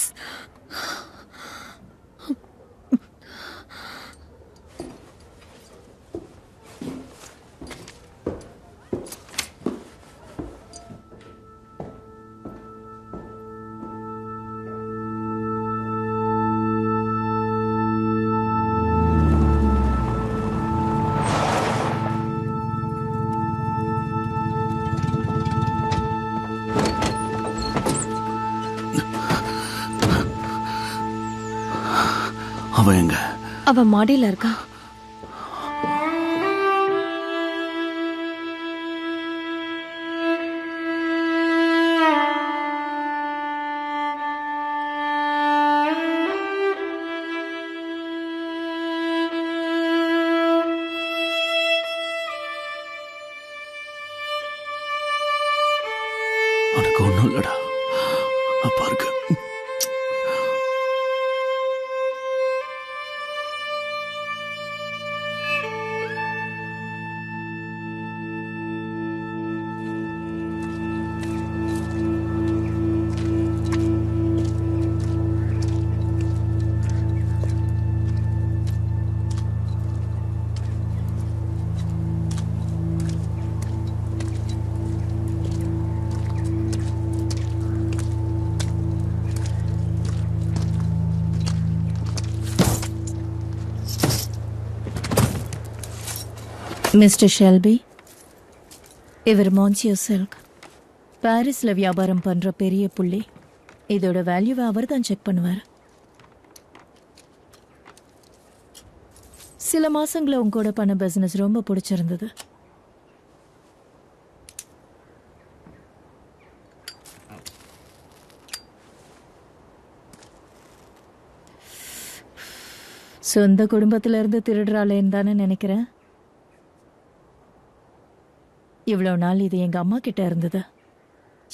அவ எங்க? அவ மாடியில இருக்கா. உனக்கு ஒண்ணும் இல்லடா. அப்பா இருக்கு. மிஸ்டர் ஷெல்பி, இவர் மான்சியோ சில்க். பாரிஸ்ல வியாபாரம் பண்ற பெரிய புள்ளி. இதோட வேல்யூவை அவர் தான் செக் பண்ணுவார். சில மாசங்கள உங்க கூட பண்ண பிசினஸ் ரொம்ப பிடிச்சிருந்தது. சொந்த குடும்பத்துல இருந்து திருடுறாளேன்னு தானே நினைக்கிறேன். இவ்வளவு நாள் இது எங்க அம்மா கிட்ட இருந்தது.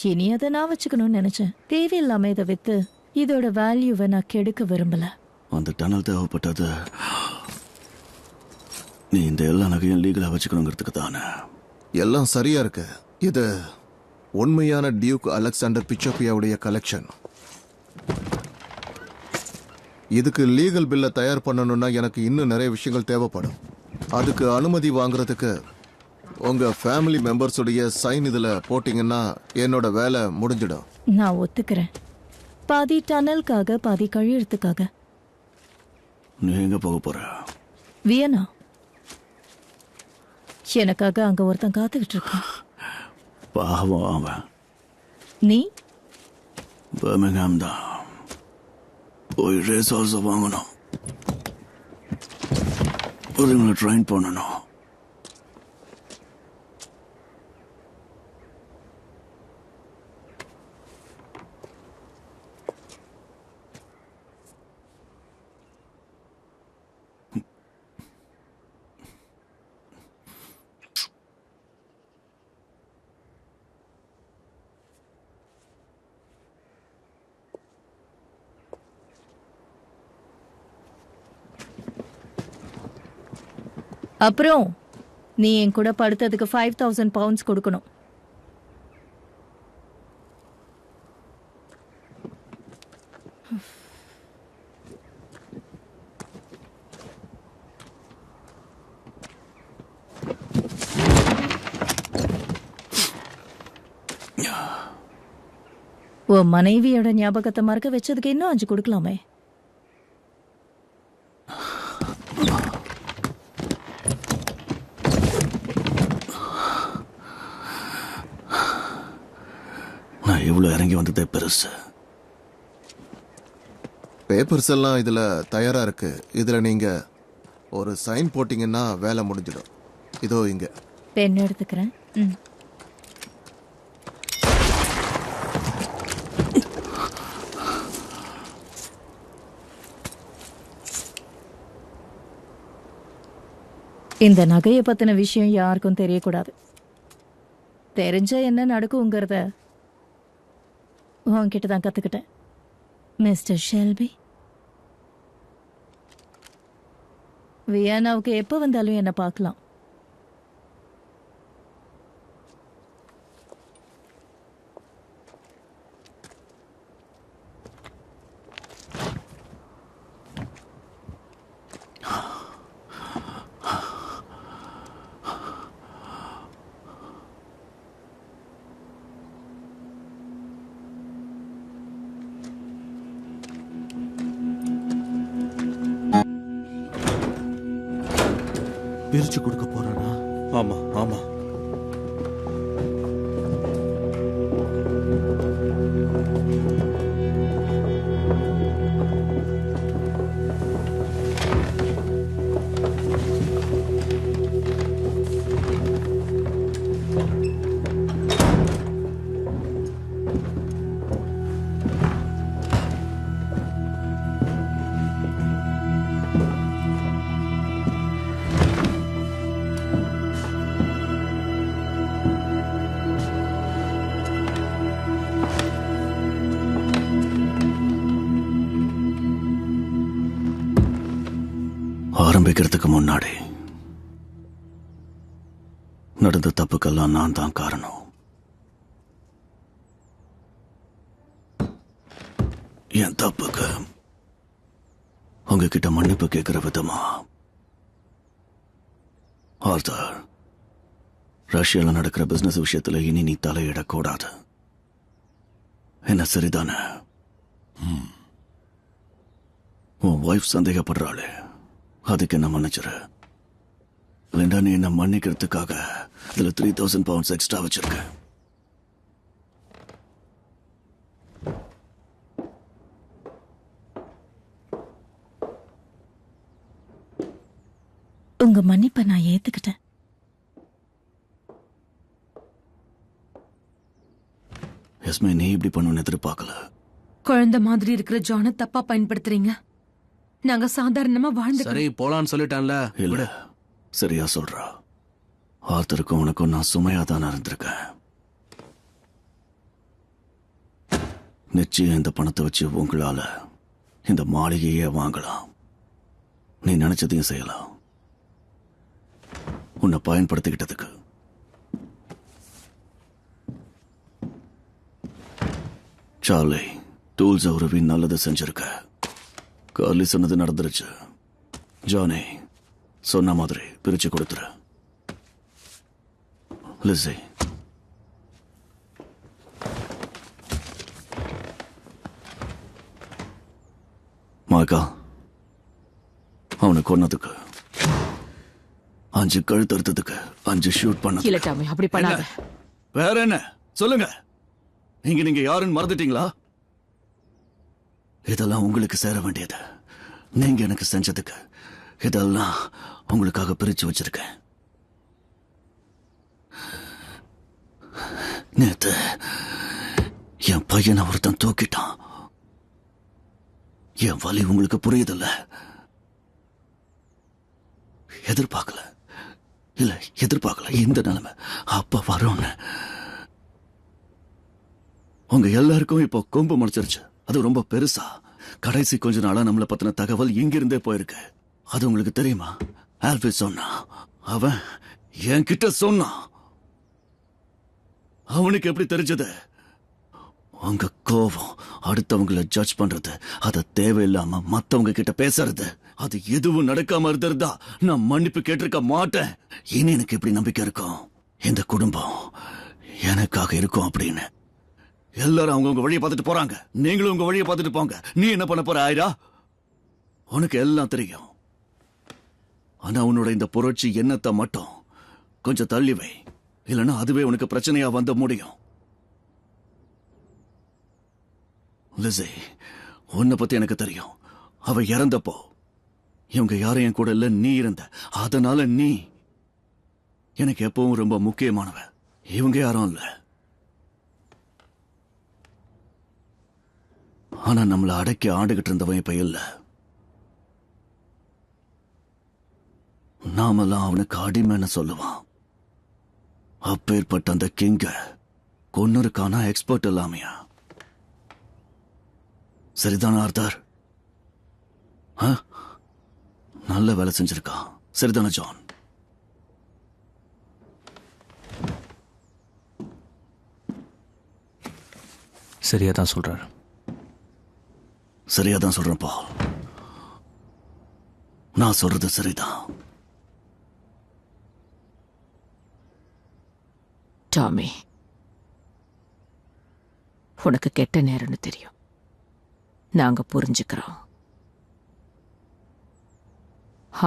இனி அதை நான் வச்சுக்கணும்னு நினைச்சேன். தேவையில்லாம இதை வித்து இதோட வேல்யூவை நான் கெடுக்க விரும்பல. அந்த டனல் தேவைப்பட்டது நீ இந்த எல்லா நகையும் லீகலா வச்சுக்கணுங்கிறதுக்கு தானே. எல்லாம் சரியா இருக்கு. இது உண்மையான டியூக் அலெக்சாண்டர் பிச்சோப்பியாவுடைய கலெக்ஷன். இதுக்கு லீகல் பில்லை தயார் பண்ணணும்னா எனக்கு இன்னும் நிறைய விஷயங்கள் தேவைப்படும். அதுக்கு அனுமதி வாங்குறதுக்கு உங்க ஃபேமிலி மெம்பர்ஸுடைய சைன் இதுல போட்டீங்கன்னா என்னோட வேலை முடிஞ்சிடும். நான் ஒத்துக்கிறேன். பாதி டனலுக்காக, பாதி கழியறதுக்காக. நீ எங்க போக போற? வியனா. எனக்காக அங்க ஒருத்தன் காத்துக்கிட்டு இருக்கான். பாவம் அவன். நீ? பர்மிங்ஹாம் தான். போய் ரேஸ் ஹார்ஸ் வாங்கணும். ஒருங்களை ட்ரெயின் பண்ணணும். அப்புறம் நீ என் கூட படுத்ததுக்கு 5000 பவுண்ட்ஸ் கொடுக்கணும். உன் மனைவியோட ஞாபகத்தை மறக்க வச்சதுக்கு இன்னும் 5 கொடுக்கலாமே. நான் இவ்வளவு இறங்கி வந்ததே பெருசு. பேப்பர்ஸ் எல்லாம் இதுல தயாரா இருக்கு. இதுல நீங்க ஒரு சைன் போட்டீங்கன்னா வேலை முடிஞ்சிடும். இதோ இங்க பென் எடுத்துக்கிறேன். இந்த நகையை பத்தின விஷயம் யாருக்கும் தெரியக்கூடாது. தெரிஞ்ச என்ன நடக்குங்கிறத உன்கிட்ட தான் கத்துக்கிட்டேன். மிஸ்டர் ஷெல்பி, வியன்னாவுக்கு எப்போ வந்தாலும் என்ன பார்க்கலாம். பிரிச்சு கொடுக்க போறானா? ஆமா ஆமா. ஆரம்பிக்கிறதுக்கு முன்னாடி நடந்த தப்புக்கெல்லாம் நான் தான் காரணம். என் தப்புக்கு உங்ககிட்ட மன்னிப்பு கேட்கிற விதமா ஆர்தர், ரஷ்யால நடக்கிற பிசினஸ் விஷயத்துல இனி நீ தலையிடக்கூடாது. என்ன சரிதானே? உன் ஒய்ஃப் சந்தேகப்படுறாளே, அதுக்கு என்ன மன்னிச்சிரு. இல்லைண்டா நீ என்ன மன்னிக்கிறதுக்காக இதுல 3000 pounds எக்ஸ்ட்ரா வச்சிருக்க. உங்க மன்னிப்பை நான் ஏத்துக்கிட்டேன். எஸ்மே, நீ இப்படி பண்ணுன்னு எதிர்பார்க்கல. குழந்தை மாதிரி இருக்கிற ஜானை தப்பா பயன்படுத்துறீங்க. நாங்க சாதாரணமா வாழ்ந்து சரி போலான்னு சொல்லிட்டான்ல. இல்ல, சரியா சொல்றா. ஆர்த்தருக்கும் உனக்கும் நான் சுமையா தானே இருந்திருக்கேன். நிச்சயம் இந்த பணத்தை வச்சு உங்களால இந்த மாளிகையே வாங்கலாம். நீ நினைச்சதையும் செய்யலாம். உன்னை பயன்படுத்திக்கிட்டதுக்கு சார்லி, டூல்ஸ் உருவி நல்லது செஞ்சிருக்க. கார்லி சொன்னது நடந்துருச்சு. ஜானி சொன்ன மாதிரி பிரிச்சு கொடுத்துரு. லிஸி, மாக்கா, அவனை கொன்னதுக்கு 5 கழுத்தறுத்ததுக்கு 5 ஷூட் பண்ண. இல்ல டாமி, அப்படி பண்ணாத. வேற என்ன சொல்லுங்க? நீங்க யாருன்னு மறந்துட்டீங்களா? இதெல்லாம் உங்களுக்கு சேர வேண்டியது. நீங்க எனக்கு செஞ்சதுக்கு இதெல்லாம் உங்களுக்காக பிரிச்சு வச்சிருக்கேன். நேத்து என் பையனை ஒருத்தன் தூக்கிட்டான். என் வலி உங்களுக்கு புரியுதில்ல? எதிர்பார்க்கல, இல்ல எதிர்பார்க்கல இந்த நிலைமை அப்ப வரும்னு. உங்க எல்லாருக்கும் இப்போ கொம்பு முளைச்சிருச்சு. அது ரொம்ப பெருசா. கடைசி கொஞ்ச நாளா நம்மளை பத்தின தகவல் இங்கிருந்தே போயிருக்கு. அது உங்களுக்கு தெரியுமா? ஆல்ஃபி சொன்னா, அவன் என்கிட்ட சொன்னான். அவனுக்கு எப்படி தெரிஞ்சது? உங்க கோபம், அடுத்தவங்களை ஜட்ஜ் பண்றது, அத தேவையில்லாம மத்தவங்க கிட்ட பேசுறது, அது எதுவும் நடக்காம இருந்திருந்தா நான் மன்னிப்பு கேட்டிருக்க மாட்டேன். இனி எனக்கு எப்படி நம்பிக்கை இருக்கும் இந்த குடும்பம் எனக்காக இருக்கும் அப்படின்னு? எல்லாரும் அவங்கவுங்க வழியை பார்த்துட்டு போறாங்க. நீங்களும் உங்க வழியை பார்த்துட்டு போங்க. நீ என்ன பண்ண போற ஆயிரா? உனக்கு எல்லாம் தெரியும். ஆனா உன்னோட இந்த புரட்சி எண்ணத்தை மட்டும் கொஞ்சம் தள்ளி வை. இல்லைன்னா அதுவே உனக்கு பிரச்சனையா வந்து முடியும். லிஸி, உன்னை பத்தி எனக்கு தெரியும். அவ இறந்தப்போ இவங்க யாரும் என் கூட இல்ல, நீ இருந்த. அதனால நீ எனக்கு எப்பவும் ரொம்ப முக்கியமானவ. இவங்க யாரும் இல்ல. ஆனா நம்மளை அடக்கி ஆண்டுகிட்டு இருந்தவன் இப்ப இல்ல. நாமெல்லாம் அவனுக்கு அடிமைன்னு சொல்லுவான். அப்பேற்பட்ட அந்த கிங்க கொன்னருக்கான எக்ஸ்பர்ட் இல்லாமையா? சரிதானா ஆர்தர்? நல்ல வேலை செஞ்சிருக்கான். சரிதானா ஜான்? சரியா தான் சொல்றாரு. சரியா தான் சொல்றேன் பால். நான் சொல்றது சரிதான். டாமி, உனக்கு கெட்ட நேரம்னு தெரியும். நாங்க புரிஞ்சுக்கிறோம்.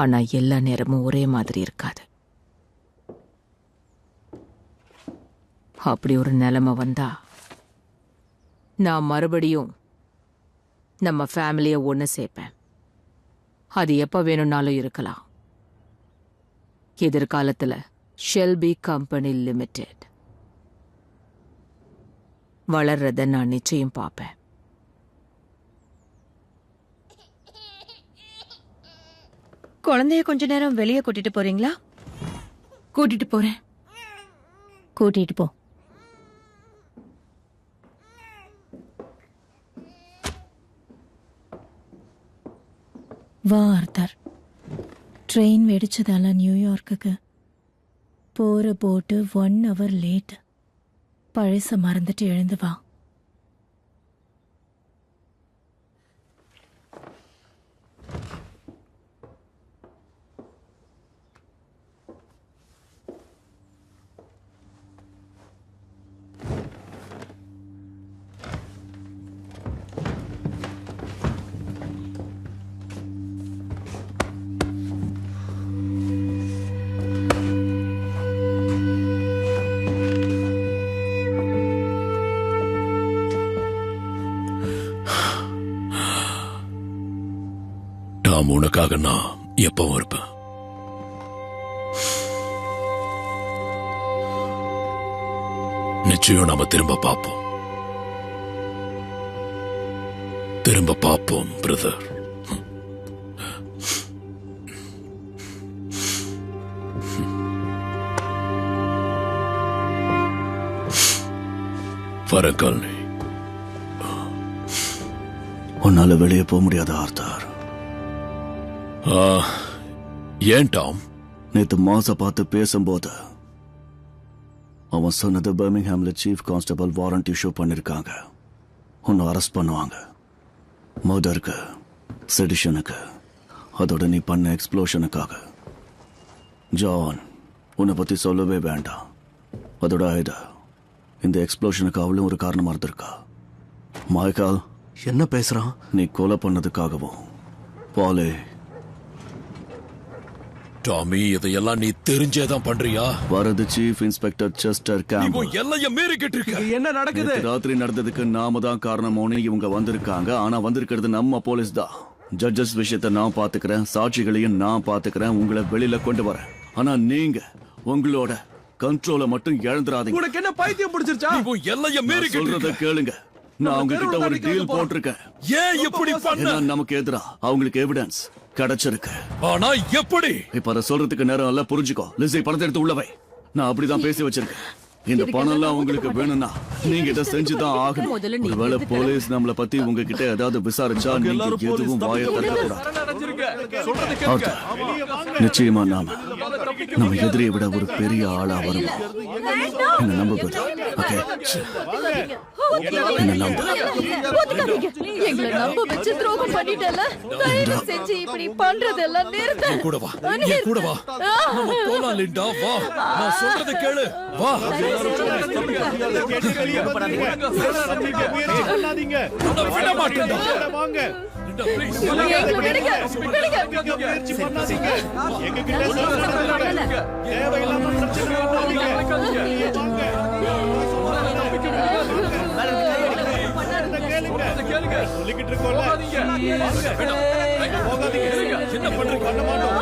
ஆனா எல்லா நேரமும் ஒரே மாதிரி இருக்காது. அப்படி ஒரு நிலைமை வந்தா நான் மறுபடியும் நம்ம ஃபேமிலியை ஒன்று சேர்ப்பேன். அது எப்ப வேணும்னாலும் இருக்கலாம். எதிர்காலத்தில் ஷெல்பி கம்பெனி லிமிடெட் வளர்றத நான் நிச்சயம் பார்ப்பேன். குழந்தைய கொஞ்ச நேரம் வெளியே கூட்டிட்டு போறீங்களா? கூட்டிட்டு போறேன். கூட்டிட்டு போ. வா ஆர்தர். ட்ரெயின் வெடிச்சதால நியூயார்க்குக்கு போற போட்டு 1 hour லேட். பழச மறந்துட்டு எழுந்து வா. டாம், உனக்காக நான் எப்பவும் இருப்பேன். நிச்சயம் நாம திரும்ப பார்ப்போம். திரும்ப பார்ப்போம் பிரதர். வரக்காலனி, உன்னால வெளியே போக முடியாத ஆர்தர். ஏன் டாம்? நேத்து மாச பார்த்து பேசும்போது அவன் சொன்னது பர்மிங்ஹாம்ல சீஃப் கான்ஸ்டபிள் வாரண்ட் இஷ்யூ பண்ணிருக்காங்க. உன்னை அரெஸ்ட் பண்ணுவாங்க. மர்டருக்கு, செடிஷனுக்கு, அதோட நீ பண்ண எக்ஸ்ப்ளோஷனுக்காக. ஜான், உன்னை பத்தி சொல்லவே வேண்டாம். அதோட ஆயுத இந்த எக்ஸ்ப்ளோஷனுக்கு அவளும் ஒரு காரணமா இருந்திருக்கா. மைக்கேல், என்ன பேசுறான்? நீ கொலை பண்ணதுக்காகவும் பாலே. டாமி, இதையெல்லாம் நீ தெரிஞ்சேதான் பண்றியா? வரது சீஃப் இன்ஸ்பெக்டர் செஸ்டர் கேம்பல். எல்லைய மீறிக்கிட்டு இருக்க. என்ன நடக்குது? ராத்திரி நடந்ததுக்கு நாம தான் காரணமோன்னு இவங்க வந்திருக்காங்க. ஆனா வந்திருக்கிறது நம்ம போலீஸ் தான். ஜட்ஜஸ் விஷயத்தை நான் பாத்துக்கிறேன், சாட்சிகளையும் நான் பாத்துக்கிறேன், உங்களை வெளியில கொண்டு வரேன். ஆனா நீங்க உங்களோட கண்ட்ரோலை மட்டும் இழந்துராதீங்க. உனக்கு என்ன பைத்தியம் பிடிச்சிருச்சா? எல்லைய மீறிக்கிட்டு சொல்றத கேளுங்க. நான் அவங்க கிட்ட ஒரு டீல் போட்டிருக்கேன். ஏன் இப்படி பண்ண? நமக்கு எதிரா அவங்களுக்கு எவிடன்ஸ் கிடைச்சிருக்கு. ஆனா எப்படி? இப்ப அதை சொல்றதுக்கு நேரம் இல்ல, புரிஞ்சுக்கோ. லிஸி, பணத்தை எடுத்து உள்ளவை. நான் அப்படிதான் பேசி வச்சிருக்கேன். இந்த பணம் எல்லாம் உங்களுக்கு வேணும்னா நீங்க இதை செஞ்சுதான் ஆகணும். ஒருவேளை போலீஸ் நம்மளை பத்தி உங்ககிட்ட ஏதாவது விசாரிச்சா நீங்க எதுவும் வாயை திறக்கக்கூடாது. நிச்சயமா நம்ம எதிரியை விட ஒரு பெரிய ஆளா வருவோம். என்ன நம்ப போதா? ஓகே, என்ன நம்ப. எங்களை நம்ப வச்சு துரோகம் பண்ணிட்டல. தயவு செஞ்சு இப்படி பண்றதெல்லாம் நிறுத்து. கூட வா, கூட வா. நம்ம போலாம் லிண்டா, வா. நான் சொல்றத கேளு, வா. விட மாட்டேன். வாங்க. சொல்லிக்கிட்டு இருக்கோம்ல. என்ன பண்றீங்க? பண்ண மாட்டோம்.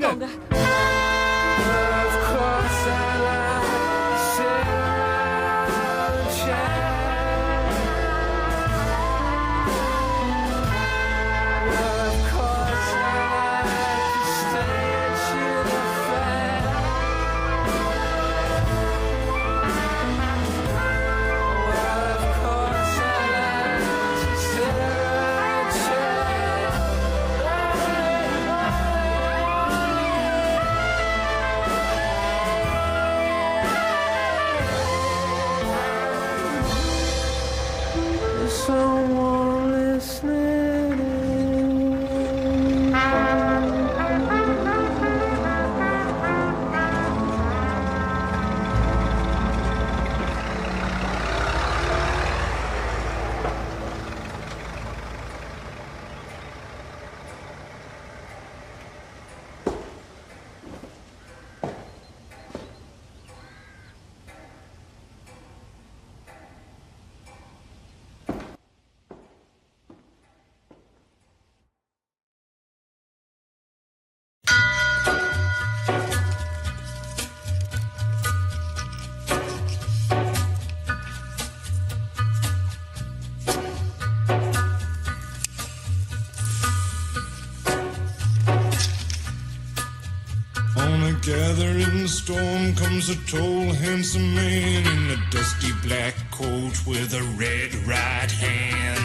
போங்க. Gathering storm comes a tall, handsome man in a dusty black coat with a red right hand.